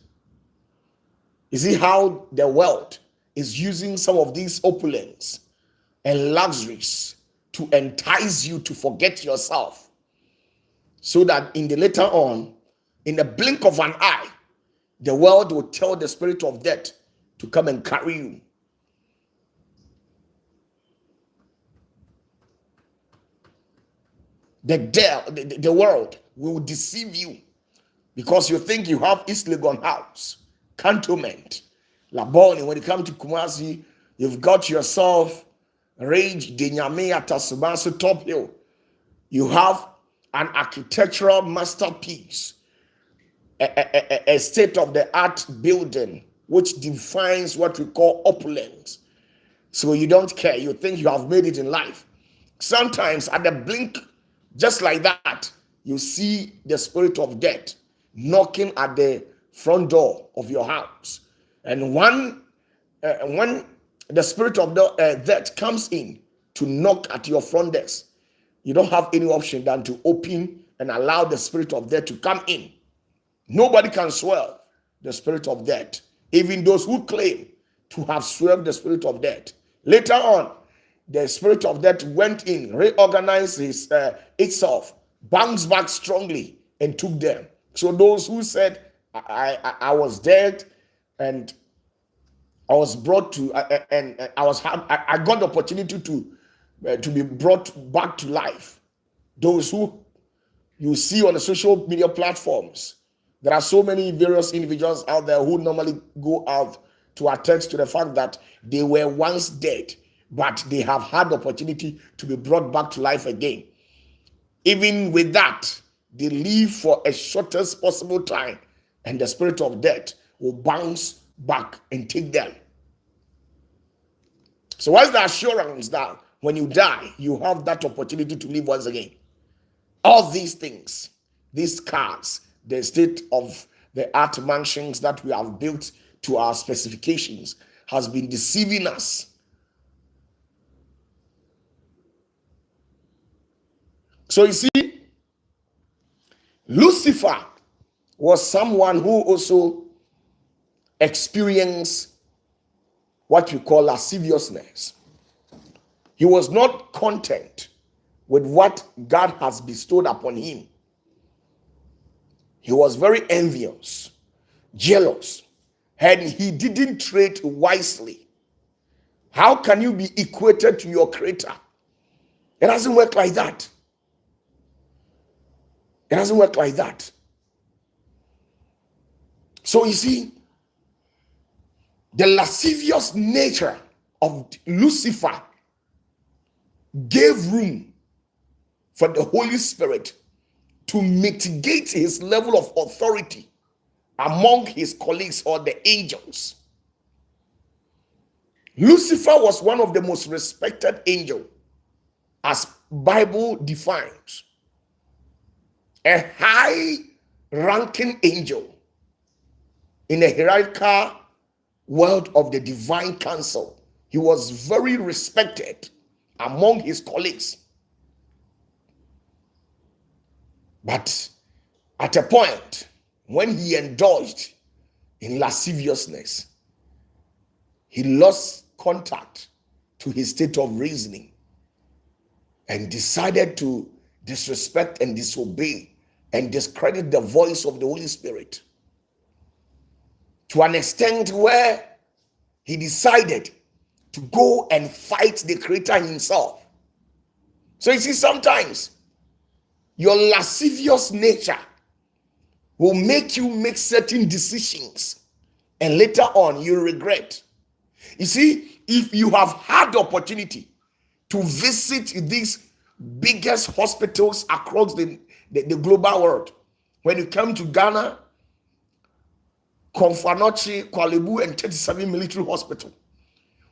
You see how the world is using some of these opulence and luxuries to entice you to forget yourself, so that in the later on, in the blink of an eye, the world will tell the spirit of death to come and carry you. The world will deceive you because you think you have East Legon House, Cantonment, Laboni. When you come to Kumasi, you've got yourself Rage Denyame at Tasubasu Top Hill. You have an architectural masterpiece, a state-of-the-art building which defines what we call opulence. So you don't care. You think you have made it in life. Sometimes at the blink, just like that, you see the spirit of death knocking at the front door of your house. And when the spirit of death comes in to knock at your front desk, you don't have any option than to open and allow the spirit of death to come in. Nobody can swerve the spirit of death, even those who claim to have swerved the spirit of death. Later on, the spirit of death went in, reorganized itself, bounced back strongly, and took them. So those who said, I was dead and I was brought to, I got the opportunity to be brought back to life. Those who you see on the social media platforms, there are so many various individuals out there who normally go out to attest to the fact that they were once dead, but they have had the opportunity to be brought back to life again. Even with that, they live for a shortest possible time, and the spirit of death will bounce back and take them. So what's the assurance that when you die, you have that opportunity to live once again? All these things, these cars, the state of the art mansions that we have built to our specifications has been deceiving us. So you see, Lucifer was someone who also experienced what we call lasciviousness. He was not content with what God has bestowed upon him. He was very envious, jealous, and he didn't trade wisely. How can you be equated to your creator? It doesn't work like that. It doesn't work like that. So you see, the lascivious nature of Lucifer gave room for the Holy Spirit to mitigate his level of authority among his colleagues or the angels. Lucifer was one of the most respected angels, as Bible defines. A high-ranking angel in a hierarchical world of the divine council. He was very respected among his colleagues. But at a point, when he indulged in lasciviousness, he lost contact to his state of reasoning and decided to disrespect and disobey and discredit the voice of the Holy Spirit to an extent where he decided to go and fight the Creator himself. So you see, sometimes your lascivious nature will make you make certain decisions and later on you regret. You see, if you have had the opportunity to visit these biggest hospitals across the global world, when you come to Ghana, Konfanochi, Kwalebu, and 37 military hospital,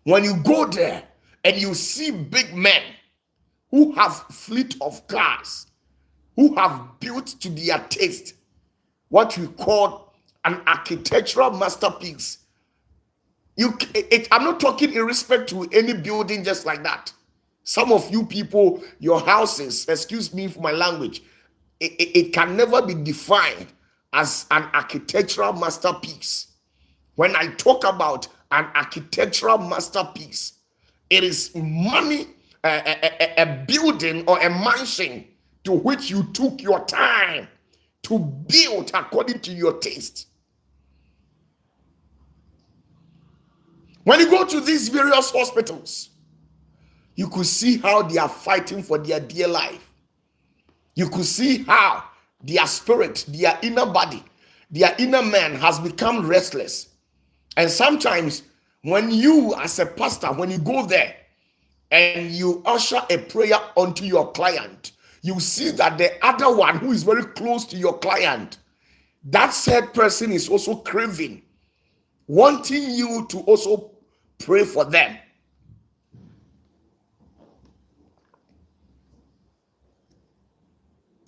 when you go there and you see big men who have fleet of cars, who have built to their taste what we call an architectural masterpiece. I'm not talking in respect to any building just like that. Some of you people, your houses, excuse me for my language, it can never be defined as an architectural masterpiece. When I talk about an architectural masterpiece, it is money, a building or a mansion to which you took your time to build according to your taste. When you go to these various hospitals, you could see how they are fighting for their dear life. You could see how their spirit, their inner body, their inner man has become restless. And sometimes when you as a pastor, when you go there and you usher a prayer onto your client, you see that the other one who is very close to your client, that said person is also craving, wanting you to also pray for them.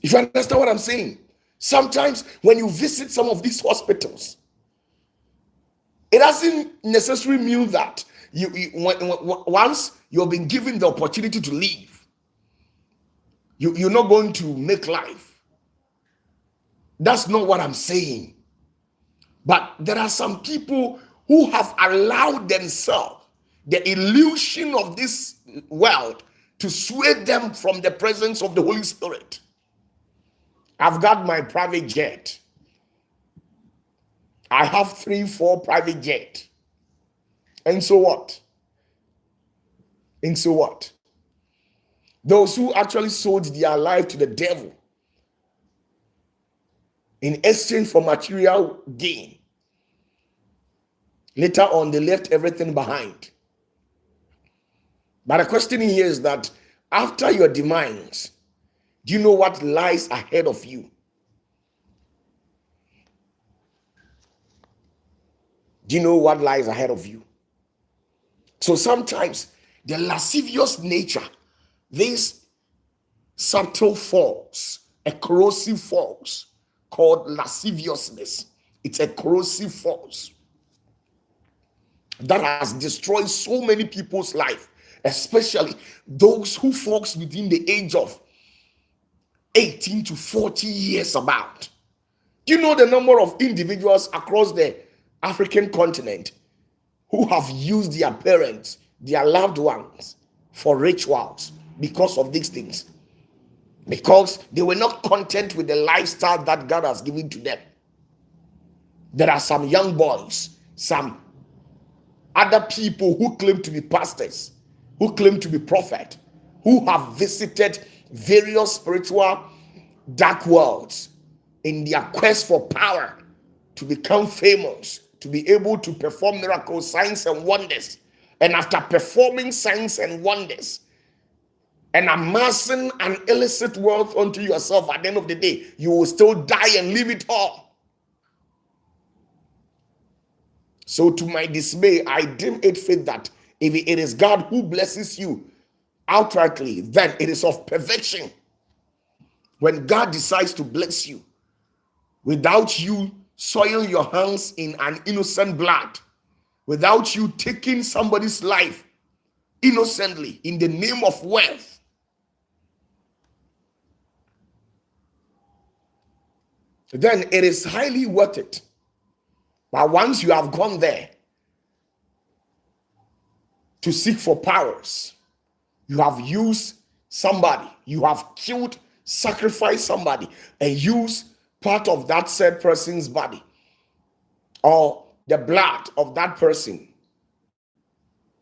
If you understand what I'm saying, sometimes when you visit some of these hospitals, it doesn't necessarily mean that once you've been given the opportunity to leave, you're not going to make life. That's not what I'm saying. But there are some people who have allowed themselves the illusion of this world to sway them from the presence of the Holy Spirit. I've got my private jet. I have 3-4 private jets. And so what? And so what? Those who actually sold their life to the devil in exchange for material gain, later on they left everything behind. But the question here is that after your demise, do you know what lies ahead of you? Do you know what lies ahead of you? So sometimes the lascivious nature, this subtle force, a corrosive force called lasciviousness, it's a corrosive force that has destroyed so many people's life, especially those who folks within the age of 18 to 40 years about. Do you know the number of individuals across the African continent who have used their parents, their loved ones for rituals because of these things? Because they were not content with the lifestyle that God has given to them. There are some young boys, some other people who claim to be pastors, who claim to be prophet, who have visited various spiritual dark worlds in their quest for power, to become famous, to be able to perform miracles, signs and wonders. And after performing signs and wonders and amassing an illicit wealth unto yourself, at the end of the day, you will still die and leave it all. So to my dismay, I deem it fit that if it is God who blesses you outrightly, then it is of perfection. When God decides to bless you without you soiling your hands in an innocent blood, without you taking somebody's life innocently in the name of wealth. Then it is highly worth it. But once you have gone there to seek for powers, you have used somebody, you have killed, sacrificed somebody, and used part of that said person's body or the blood of that person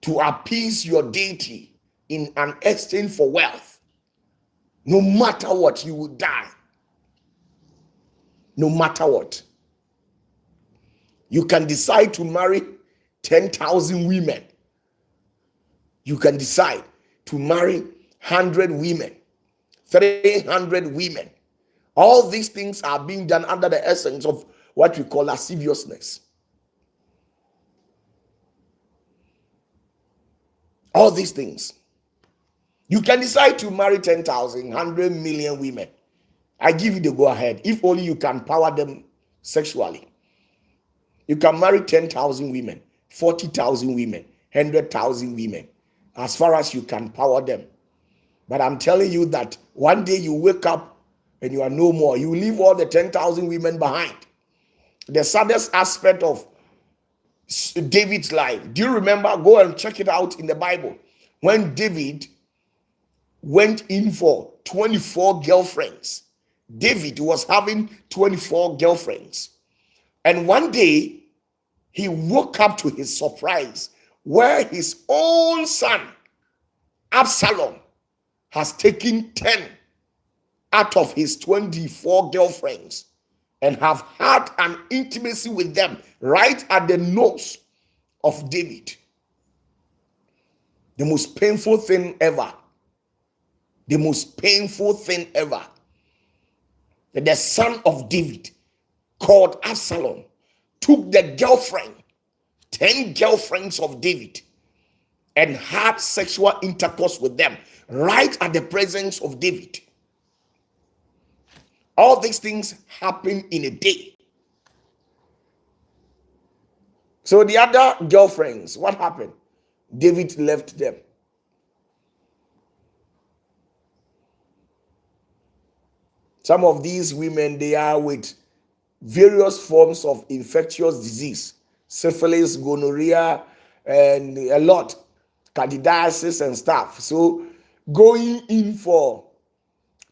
to appease your deity in an exchange for wealth. No matter what, you will die. No matter what. You can decide to marry 10,000 women. You can decide to marry 100 women, 300 women. All these things are being done under the essence of what we call lasciviousness. All these things. You can decide to marry 10,000, 100 million women. I give you the go ahead. If only you can power them sexually. You can marry 10,000 women, 40,000 women, 100,000 women, as far as you can power them. But I'm telling you that one day you wake up and you are no more. You leave all the 10,000 women behind. The saddest aspect of David's life. Do you remember? Go and check it out in the Bible. When David went in for 24 girlfriends. David was having 24 girlfriends. And one day, he woke up to his surprise where his own son, Absalom, has taken 10 out of his 24 girlfriends and have had an intimacy with them right at the nose of David. The most painful thing ever. The most painful thing ever. That the son of David, called Absalom, took the girlfriend, 10 girlfriends of David, and had sexual intercourse with them right at the presence of David. All these things happen in a day. So the other girlfriends, what happened? David left them. Some of these women, they are with various forms of infectious disease, syphilis, gonorrhea, and a lot, candidiasis and stuff. So going in for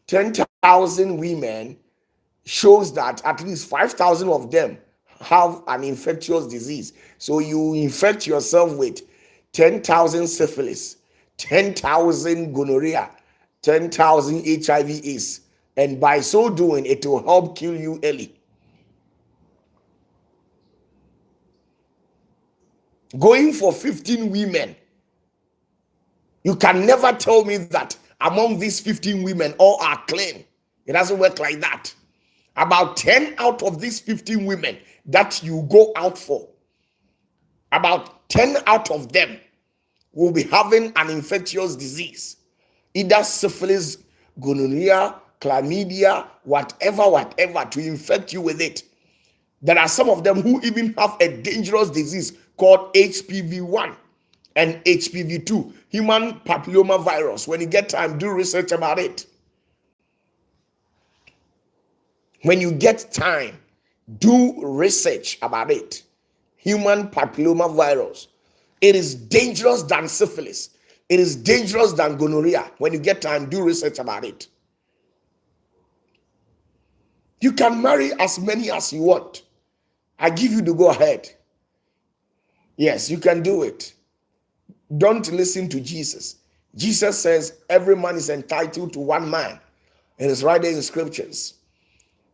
10,000 women shows that at least 5,000 of them have an infectious disease. So you infect yourself with 10,000 syphilis, 10,000 gonorrhea, 10,000 HIV/AIDS. And by so doing, it will help kill you early. Going for 15 women, you can never tell me that among these 15 women, all are clean. It doesn't work like that. About 10 out of these 15 women that you go out for, about 10 out of them will be having an infectious disease, either syphilis, gonorrhea, chlamydia, whatever, to infect you with it. There are some of them who even have a dangerous disease called HPV-1 and HPV-2, human papilloma virus. When you get time, do research about it. When you get time, do research about it. Human papilloma virus. It is dangerous than syphilis. It is dangerous than gonorrhea. When you get time, do research about it. You can marry as many as you want. I give you the go ahead. Yes, you can do it. Don't listen to Jesus. Jesus says every man is entitled to one man. It is right there in the scriptures.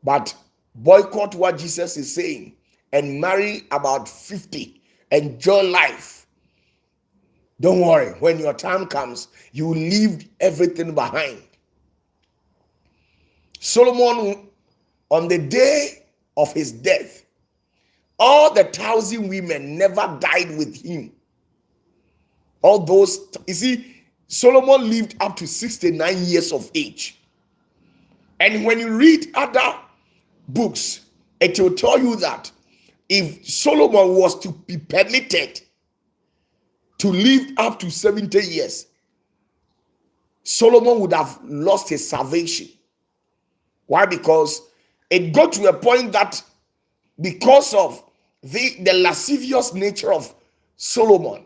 But boycott what Jesus is saying and marry about 50. Enjoy life. Don't worry. When your time comes, you will leave everything behind. Solomon, on the day of his death, all the 1,000 women never died with him. All those, you see, Solomon lived up to 69 years of age. And when you read other books, it will tell you that if Solomon was to be permitted to live up to 70 years, Solomon would have lost his salvation. Why? Because it got to a point that because of the lascivious nature of Solomon,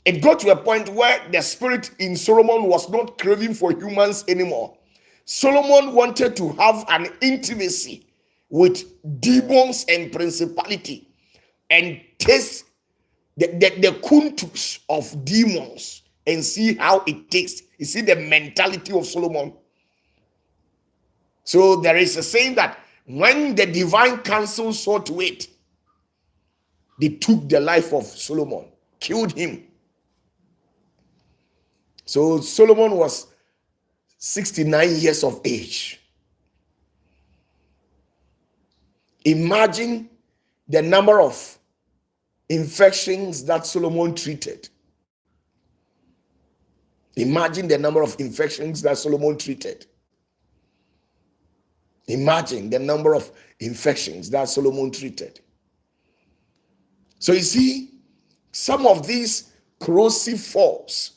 it got to a point where the spirit in Solomon was not craving for humans anymore. Solomon wanted to have an intimacy with demons and principality and taste the kuntus of demons and see how it takes. You see the mentality of Solomon. So there is a saying that when the divine council saw to it, they took the life of Solomon, killed him. So Solomon was 69 years of age. Imagine the number of infections that Solomon treated. Imagine the number of infections that Solomon treated. Imagine the number of infections that Solomon treated. So you see, some of these corrosive faults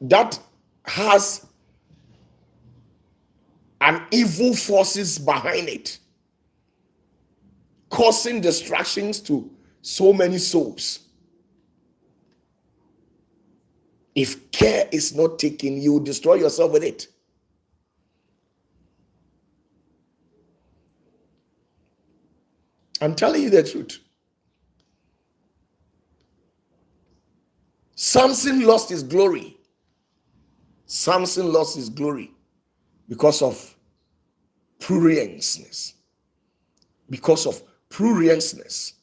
that has an evil forces behind it, causing distractions to so many souls. If care is not taken, you destroy yourself with it. I'm telling you the truth. Samson lost his glory. Samson lost his glory because of pruriousness. Because of pruriousness.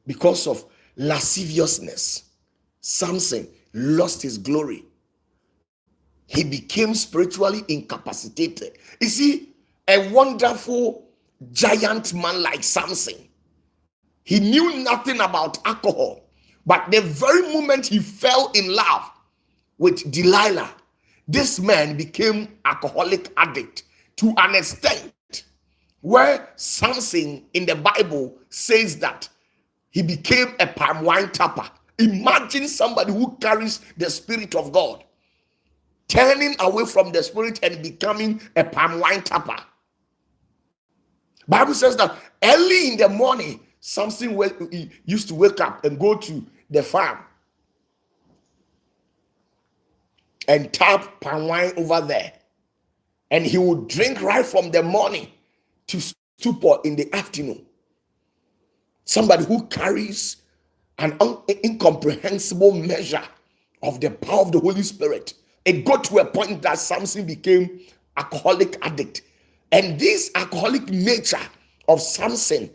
Because of lasciviousness. Samson lost his glory. He became spiritually incapacitated. You see, a wonderful giant man like Samson, he knew nothing about alcohol, but the very moment he fell in love with Delilah, this man became alcoholic addict to an extent where Samson in the Bible says that he became a palm wine tapper. Imagine somebody who carries the Spirit of God turning away from the Spirit and becoming a palm wine tapper. Bible says that early in the morning, Samson used to wake up and go to the farm and tap palm wine over there. And he would drink right from the morning to stupor in the afternoon. Somebody who carries an incomprehensible measure of the power of the Holy Spirit. It got to a point that Samson became alcoholic addict. And this alcoholic nature of Samson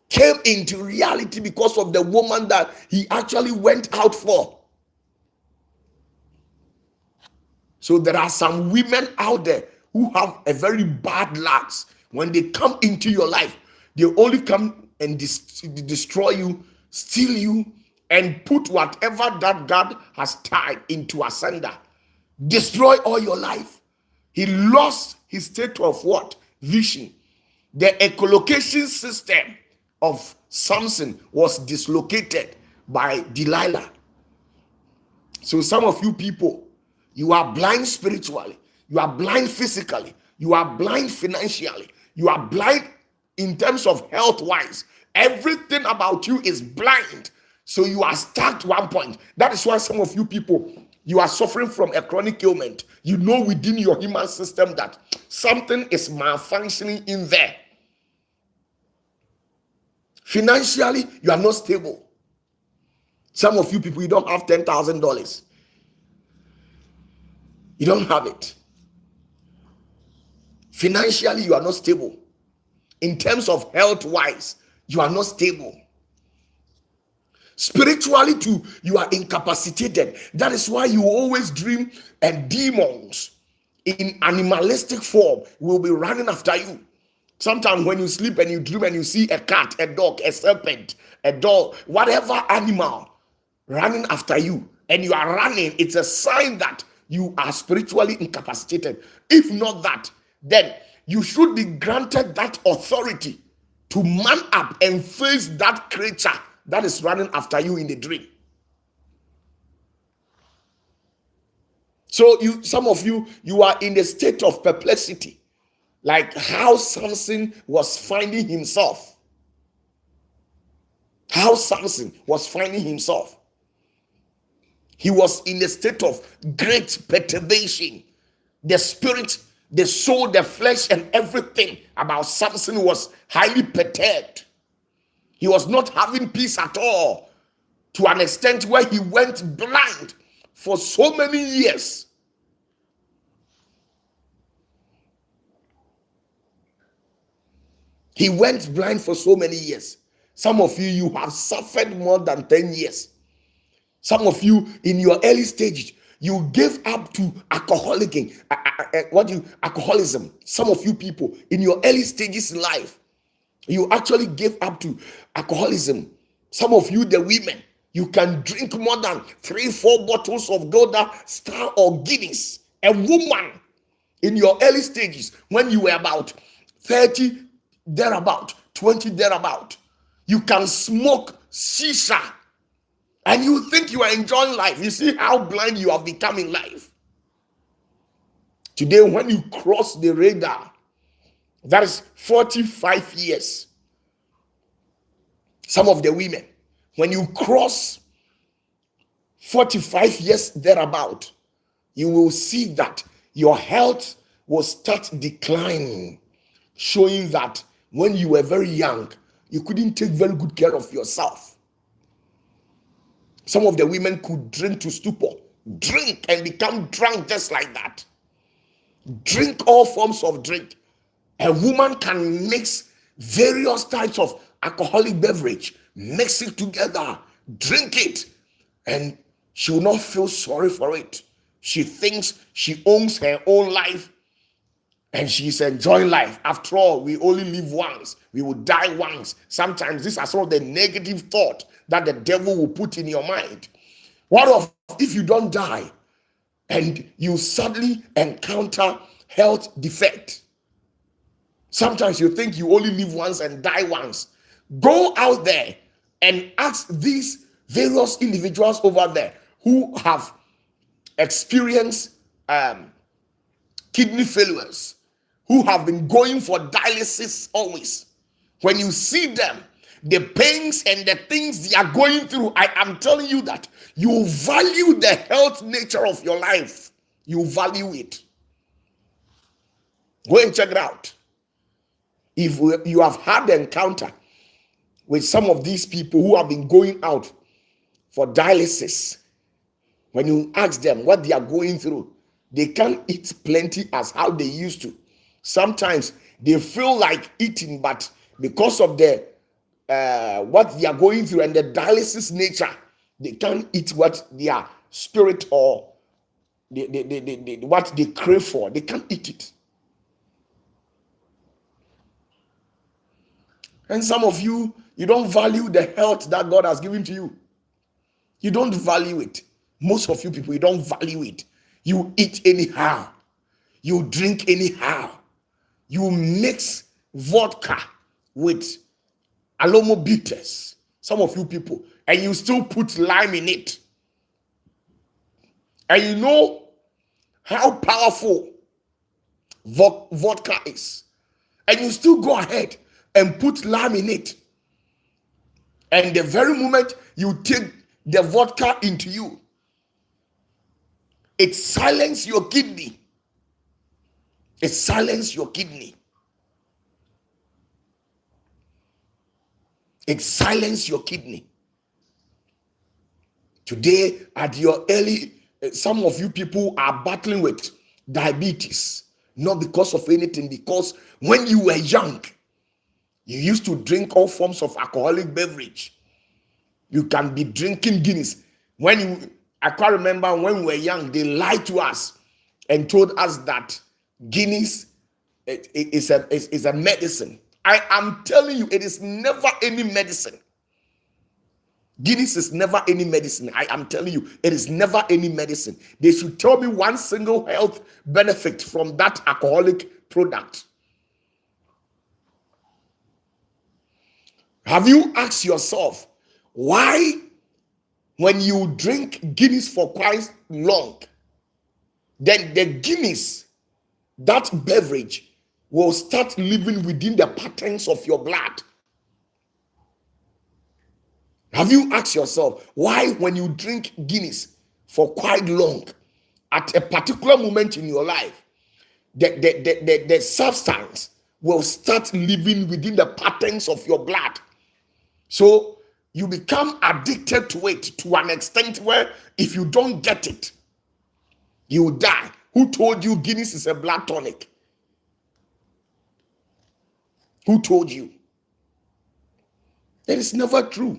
came into reality because of the woman that he actually went out for. So there are some women out there who have a very bad luck. When they come into your life, they only come and destroy you, steal you, and put whatever that God has tied into asunder. Destroy all your life. He lost his state of what? Vision. The echolocation system of Samson was dislocated by Delilah. So some of you people, you are blind spiritually, you are blind physically, you are blind financially, you are blind in terms of health-wise. Everything about you is blind. So you are stuck to one point. That is why some of you people, you are suffering from a chronic ailment. You know within your human system that something is malfunctioning in there. Financially, you are not stable. Some of you people, you don't have $10,000. You don't have it. Financially, you are not stable. In terms of health-wise, you are not stable. Spiritually too, you are incapacitated. That is why you always dream, and demons in animalistic form will be running after you. Sometimes when you sleep and you dream and you see a cat, a dog, a serpent, a dog, whatever animal running after you, and you are running, it's a sign that you are spiritually incapacitated. If not that, then you should be granted that authority to man up and face that creature that is running after you in the dream. So some of you are in a state of perplexity, like how Samson was finding himself. How Samson was finding himself. He was in a state of great perturbation. The spirit, the soul, the flesh, and everything about Samson was highly perturbed. He was not having peace at all, to an extent where he went blind for so many years. He went blind for so many years. Some of you have suffered more than 10 years. Some of you in your early stages, you gave up to alcoholism. Some of you people in your early stages in life, you actually gave up to alcoholism. Some of you, the women, you can drink more than 3-4 bottles of Gouda, Star, or Guinness. A woman in your early stages, when you were about 30 thereabout, 20 thereabout, you can smoke shisha and you think you are enjoying life. You see how blind you have become in life. Today, when you cross the radar, that is 45 years. Some of the women, when you cross 45 years thereabout, you will see that your health will start declining, showing that when you were very young, you couldn't take very good care of yourself. Some of the women could drink to stupor, drink and become drunk just like that. Drink all forms of drink. A woman can mix various types of alcoholic beverage, mix it together, drink it, and she will not feel sorry for it. She thinks she owns her own life and she's enjoying life. After all, we only live once. We will die once. Sometimes these are some of the negative thoughts that the devil will put in your mind. What if you don't die and you suddenly encounter health defect? Sometimes you think you only live once and die once. Go out there and ask these various individuals over there who have experienced kidney failures, who have been going for dialysis always. When you see them, the pains and the things they are going through, I am telling you that you value the health nature of your life. You value it. Go and check it out. If you have had the encounter with some of these people who have been going out for dialysis, when you ask them what they are going through, they can't eat plenty as how they used to. Sometimes they feel like eating, but because of the what they are going through and the dialysis nature, they can't eat what their spirit or what they crave for. They can't eat it. And some of you, you don't value the health that God has given to you. You don't value it. Most of you people, you don't value it. You eat anyhow. You drink anyhow. You mix vodka with alomo bitters. Some of you people, and you still put lime in it. And you know how powerful vodka is. And you still go ahead and put lime in it. And the very moment you take the vodka into you, it silences your kidney. It silences your kidney. It silences your kidney. Today, at your early, some of you people are battling with diabetes. Not because of anything, because when you were young, you used to drink all forms of alcoholic beverage. You can be drinking Guinness. I can't remember when we were young, they lied to us and told us that Guinness is a medicine. I am telling you, it is never any medicine. Guinness is never any medicine. I am telling you, it is never any medicine. They should tell me one single health benefit from that alcoholic product. Have you asked yourself why, when you drink Guinness for quite long, then the Guinness, that beverage, will start living within the patterns of your blood? Have you asked yourself why, when you drink Guinness for quite long, at a particular moment in your life, the substance will start living within the patterns of your blood? So you become addicted to it to an extent where if you don't get it, you will die. Who told you Guinness is a blood tonic? Who told you? That is never true.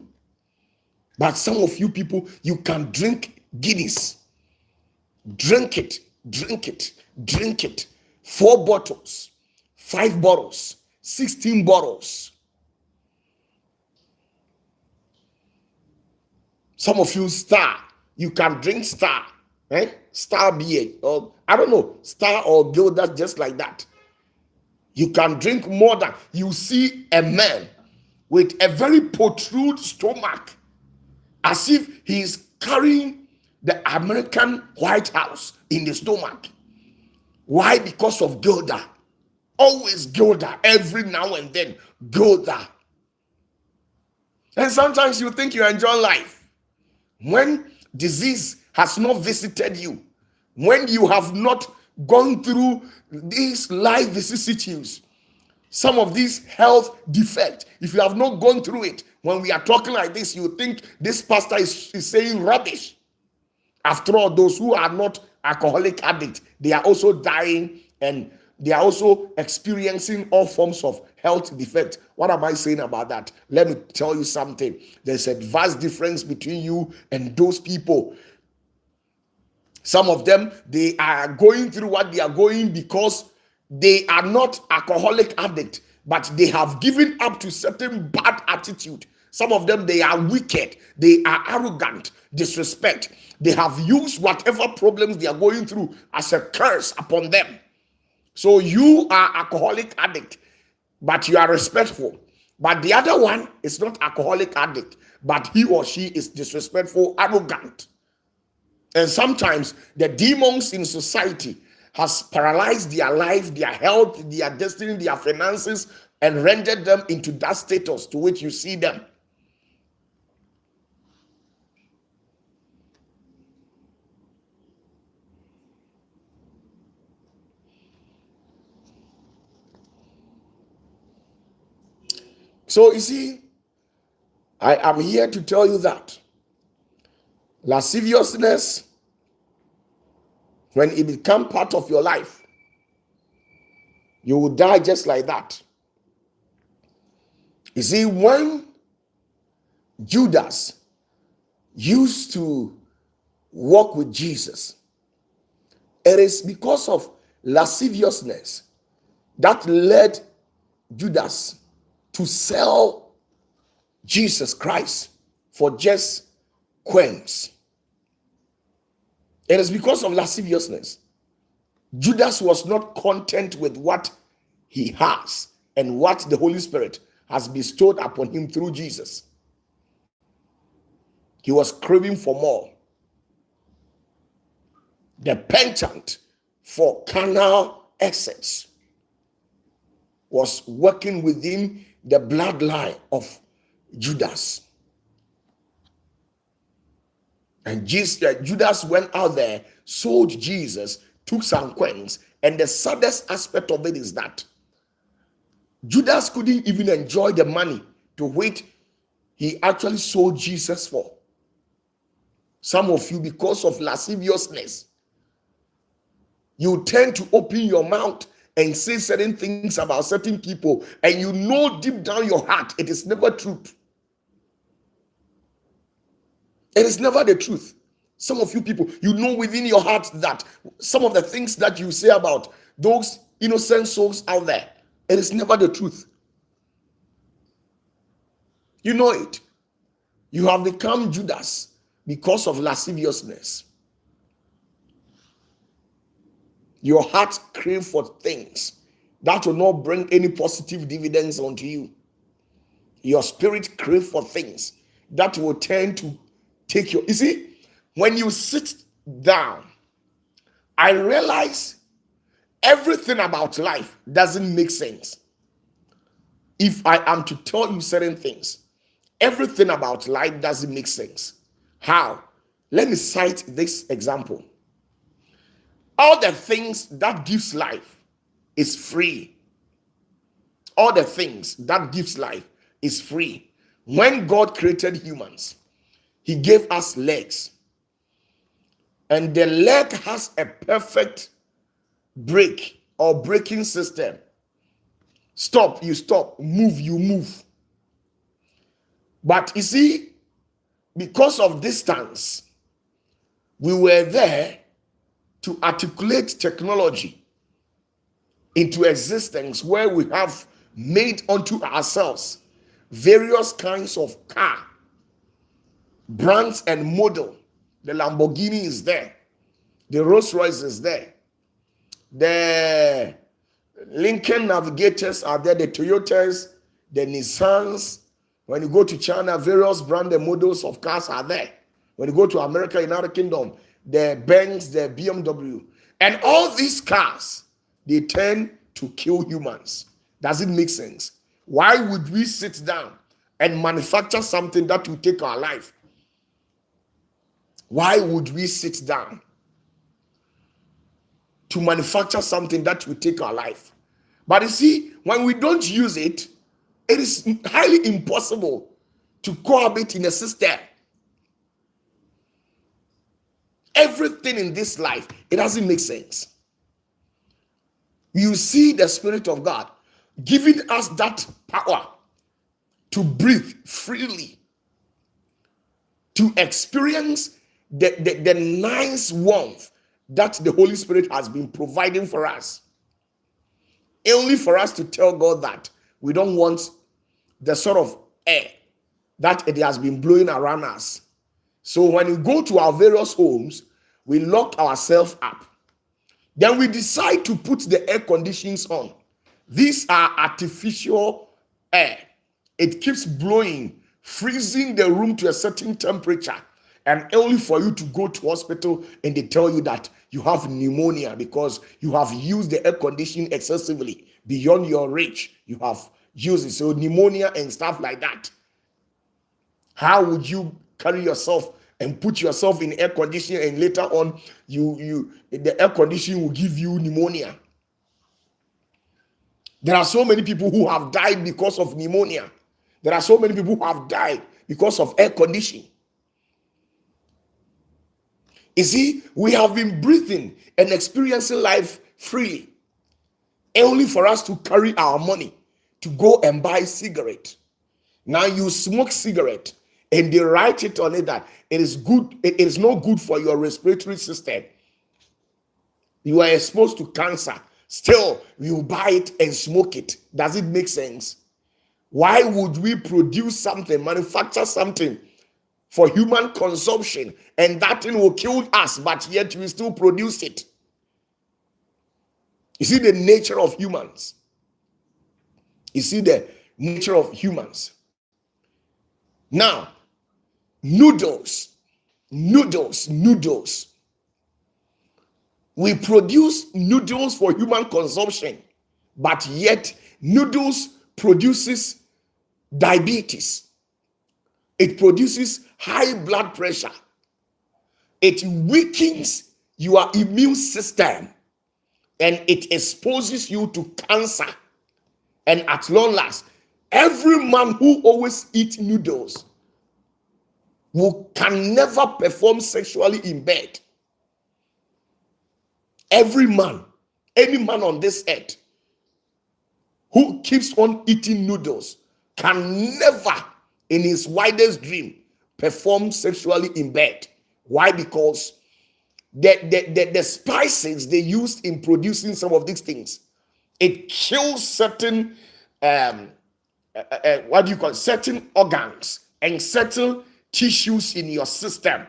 But some of you people, you can drink Guinness. Drink it, drink it, drink it. 4 bottles, 5 bottles, 16 bottles. Some of you Star, you can drink Star, Star beer, or I don't know, Star or Gilda, just like that. You can drink more than you see a man with a very protrude stomach, as if he is carrying the American White House in the stomach. Why? Because of Gilda. Always Gilda, every now and then Gilda. And sometimes you think you enjoy life. When disease has not visited you, when you have not gone through these life vicissitudes, some of these health defects, if you have not gone through it, when we are talking like this, you think this pastor is saying rubbish. After all, those who are not alcoholic addicts, they are also dying and they are also experiencing all forms of health defects. What am I saying about that? Let me tell you something. There's a vast difference between you and those people. Some of them, they are going through what they are going because they are not alcoholic addicts, but they have given up to certain bad attitude. Some of them, they are wicked, they are arrogant, disrespect. They have used whatever problems they are going through as a curse upon them. So you are alcoholic addict, but you are respectful. But the other one is not alcoholic addict, but he or she is disrespectful, arrogant. And sometimes the demons in society has paralyzed their life, their health, their destiny, their finances, and rendered them into that status to which you see them. So you see, I am here to tell you that lasciviousness, when it becomes part of your life, you will die just like that. You see, when Judas used to walk with Jesus, it is because of lasciviousness that led Judas to sell Jesus Christ for just coins. It is because of lasciviousness. Judas was not content with what he has and what the Holy Spirit has bestowed upon him through Jesus. He was craving for more. The penchant for carnal excess was working within the bloodline of Judas. And Judas went out there, sold Jesus, took some coins, and the saddest aspect of it is that Judas couldn't even enjoy the money to which he actually sold Jesus for. Some of you, because of lasciviousness, you tend to open your mouth and say certain things about certain people, and you know deep down your heart it is never truth. It is never the truth. Some of you people, you know within your heart that some of the things that you say about those innocent souls out there, it is never the truth. You know it. You have become Judas because of lasciviousness. Your heart craves for things that will not bring any positive dividends onto you. Your spirit crave for things that will tend to take your. You see, when you sit down, I realize everything about life doesn't make sense. If I am to tell you certain things, everything about life doesn't make sense. How? Let me cite this example. All the things that gives life is free. All the things that gives life is free. When God created humans, he gave us legs. And the leg has a perfect brake or braking system. Stop, you stop. Move, you move. But you see, because of distance, we were there to articulate technology into existence where we have made unto ourselves various kinds of car, brands and model. The Lamborghini is there. The Rolls Royce is there. The Lincoln Navigators are there. The Toyotas, the Nissans. When you go to China, various brand and models of cars are there. When you go to America, United Kingdom, the Benz, the BMW. And all these cars, they tend to kill humans. Does it make sense? Why would we sit down and manufacture something that will take our life? Why would we sit down to manufacture something that will take our life? But you see, when we don't use it, it is highly impossible to cohabit in a system. Everything in this life, it doesn't make sense. You see the Spirit of God giving us that power to breathe freely, to experience the nice warmth that the Holy Spirit has been providing for us. Only for us to tell God that we don't want the sort of air that it has been blowing around us. So when we go to our various homes, we lock ourselves up. Then we decide to put the air conditions on. These are artificial air. It keeps blowing, freezing the room to a certain temperature, and only for you to go to hospital and they tell you that you have pneumonia because you have used the air conditioning excessively beyond your reach. You have used it. So pneumonia and stuff like that. How would you carry yourself and put yourself in air conditioning and later on the air conditioning will give you pneumonia? There are so many people who have died because of pneumonia. There are so many people who have died because of air conditioning. You see, we have been breathing and experiencing life freely, only for us to carry our money to go and buy cigarette. Now you smoke cigarette and they write it on it that it is good, it is not good for your respiratory system. You are exposed to cancer. Still, you buy it and smoke it. Does it make sense? Why would we produce something, manufacture something for human consumption, and that thing will kill us, but yet we still produce it? You see the nature of humans. You see the nature of humans. Now, noodles. We produce noodles for human consumption, but yet noodles produces diabetes. It produces high blood pressure. It weakens your immune system and it exposes you to cancer. And at long last, every man who always eats noodles can never perform sexually in bed. Every man, any man on this earth who keeps on eating noodles can never in his wildest dream perform sexually in bed. Why? Because the spices they used in producing some of these things, it kills certain certain organs and certain tissues in your system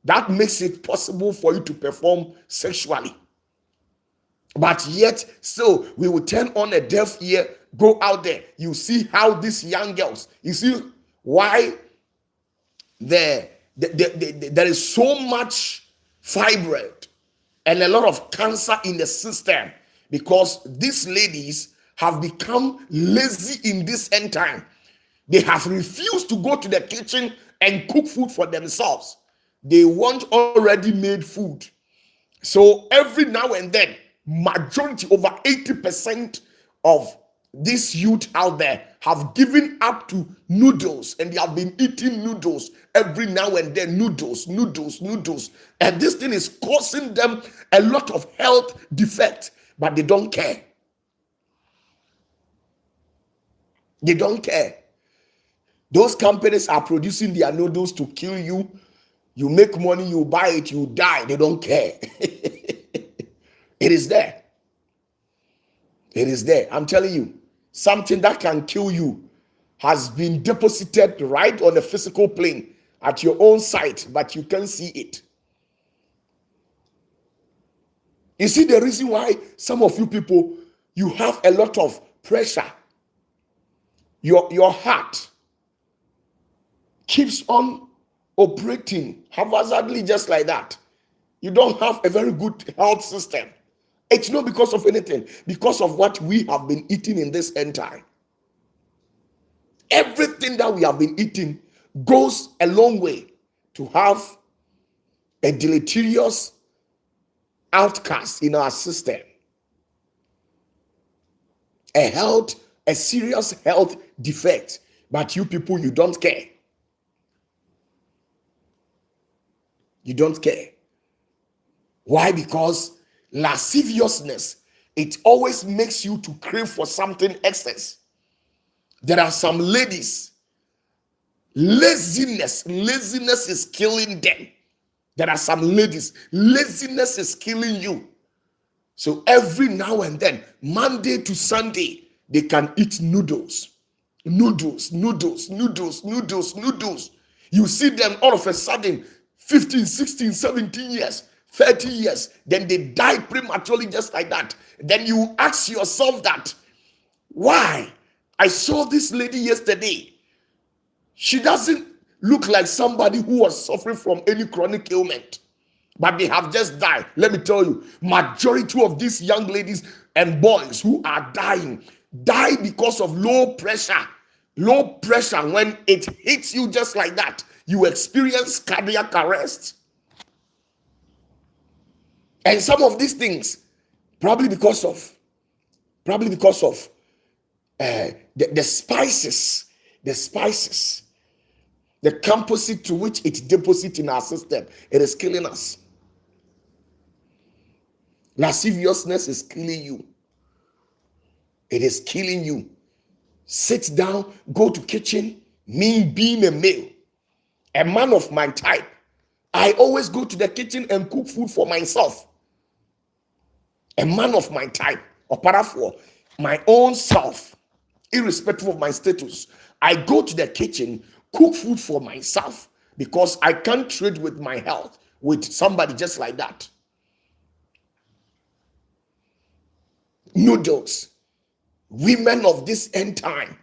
that makes it possible for you to perform sexually. But yet, still, we will turn on a deaf ear, go out there. You see how these young girls, you see why there is so much fibroid and a lot of cancer in the system, because these ladies have become lazy in this end time. They have refused to go to the kitchen and cook food for themselves. They want already made food. So every now and then, majority, over 80% of this youth out there have given up to noodles, and they have been eating noodles every now and then. Noodles. And this thing is causing them a lot of health defects, but they don't care. They don't care. Those companies are producing their noodles to kill you. You make money, you buy it, you die. They don't care. It is there. It is there. I'm telling you, something that can kill you has been deposited right on the physical plane at your own site, but you can't see it. You see the reason why some of you people, you have a lot of pressure. Your heart keeps on operating haphazardly just like that. You don't have a very good health system. It's not because of anything, because of what we have been eating in this end time. Everything that we have been eating goes a long way to have a deleterious outcast in our system. A serious health defect. But you people, you don't care. You don't care. Why? Because lasciviousness, it always makes you to crave for something excess. There are some ladies, laziness is killing them. There are some ladies, laziness is killing you. So every now and then, Monday to Sunday, they can eat noodles. You see them all of a sudden, 15, 16, 17 years, 30 years, then they die prematurely just like that. Then you ask yourself that, why? I saw this lady yesterday. She doesn't look like somebody who was suffering from any chronic ailment, but they have just died. Let me tell you, majority of these young ladies and boys who are dying, die because of low pressure. Low pressure, when it hits you just like that, you experience cardiac arrest. And some of these things, probably because of the spices, the composite to which it deposits in our system, it is killing us. Lasciviousness is killing you. It is killing you. Sit down, go to kitchen. Me being a male, a man of my type, I always go to the kitchen and cook food for myself. A man of my type, OPATAFUOR, my own self, irrespective of my status, I go to the kitchen, cook food for myself, because I can't trade with my health with somebody just like that. Noodles. Women of this end time,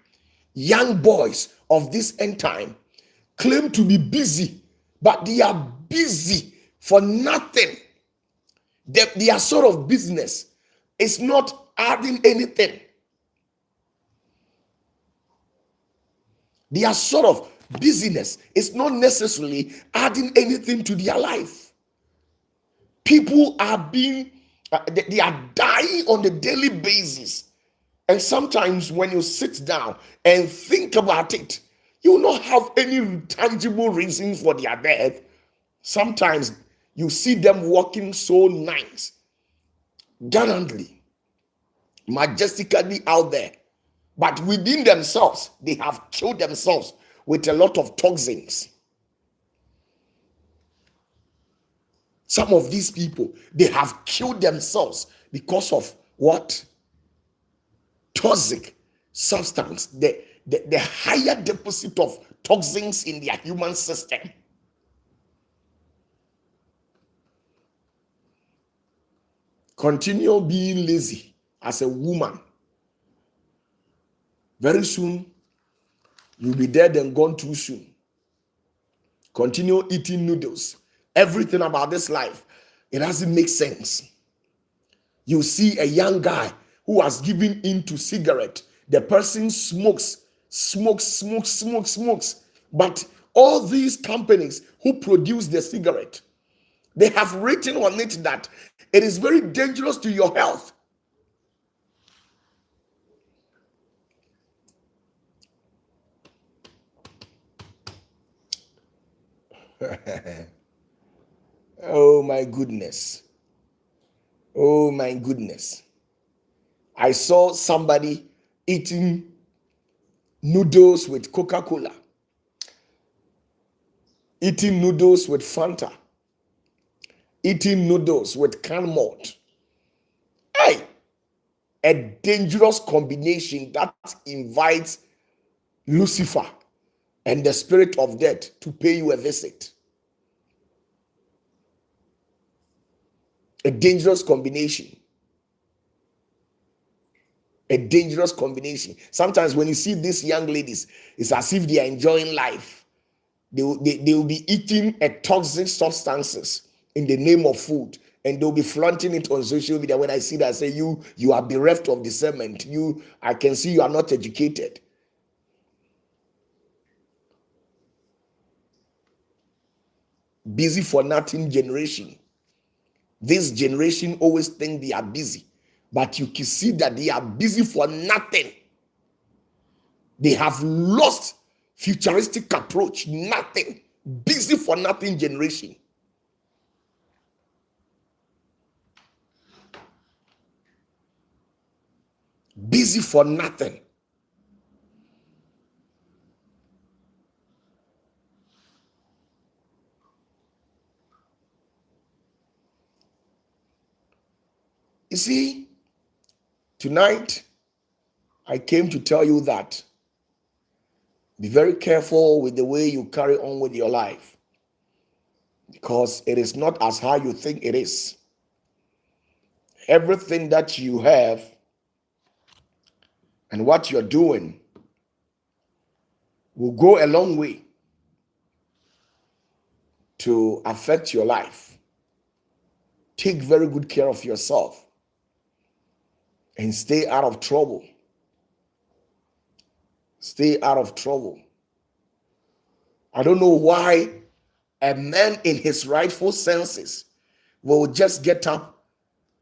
young boys of this end time, claim to be busy, but they are busy for nothing. Their sort of business is not adding anything. Their sort of busyness is not necessarily adding anything to their life. People are they are dying on a daily basis. And sometimes when you sit down and think about it, you will not have any tangible reasons for their death. Sometimes you see them walking so nice, gallantly, majestically out there. But within themselves, they have killed themselves with a lot of toxins. Some of these people, they have killed themselves because of what? Toxic substance, the higher deposit of toxins in their human system. Continue being lazy as a woman. Very soon, you'll be dead and gone too soon. Continue eating noodles. Everything about this life, it doesn't make sense. You see a young guy who has given in to cigarette. The person smokes. But all these companies who produce the cigarette, they have written on it that it is very dangerous to your health. Oh my goodness. Oh my goodness. I saw somebody eating noodles with Coca-Cola, eating noodles with Fanta, eating noodles with canned malt. Hey, a dangerous combination that invites Lucifer and the spirit of death to pay you a visit. A dangerous combination. A dangerous combination. Sometimes when you see these young ladies, it's as if they are enjoying life. They will be eating a toxic substances in the name of food, and they'll be flaunting it on social media. When I see that, I say, you are bereft of discernment. I can see you are not educated. Busy for nothing generation. This generation always think they are busy, but you can see that they are busy for nothing. They have lost futuristic approach. Nothing. Busy for nothing generation. Busy for nothing. You see, tonight I came to tell you that be very careful with the way you carry on with your life, because it is not as how you think it is. Everything that you have and what you're doing will go a long way to affect your life. Take very good care of yourself and stay out of trouble. Stay out of trouble. I don't know why a man in his rightful senses will just get up,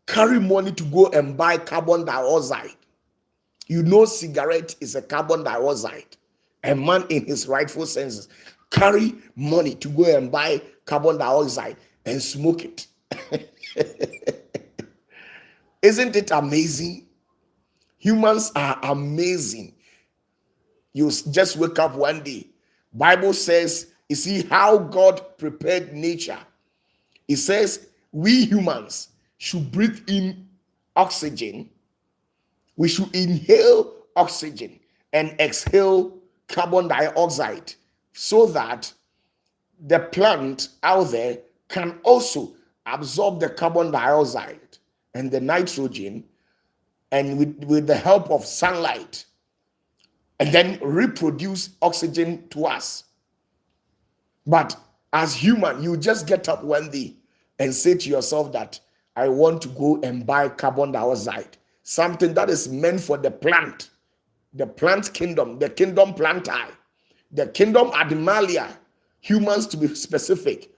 carry money to go and buy carbon dioxide. You know, cigarette is a carbon dioxide. A man in his rightful senses carry money to go and buy carbon dioxide and smoke it. Isn't it amazing? Humans are amazing. You just wake up one day. Bible says, you see how God prepared nature. It says we humans should breathe in oxygen. We should inhale oxygen and exhale carbon dioxide so that the plant out there can also absorb the carbon dioxide and the nitrogen, and with the help of sunlight, and then reproduce oxygen to us. But as human, you just get up one day and say to yourself that I want to go and buy carbon dioxide, something that is meant for the plant kingdom, the kingdom plantae, the kingdom animalia, humans to be specific.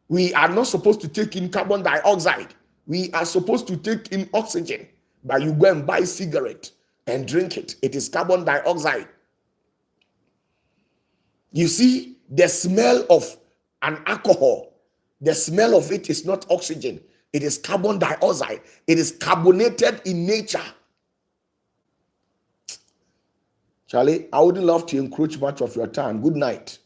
We are not supposed to take in carbon dioxide. We are supposed to take in oxygen. But you go and buy cigarette and drink it. It is carbon dioxide. You see, the smell of an alcohol, the smell of it is not oxygen. It is carbon dioxide. It is carbonated in nature. Charlie, I wouldn't love to encroach much of your time. Good night.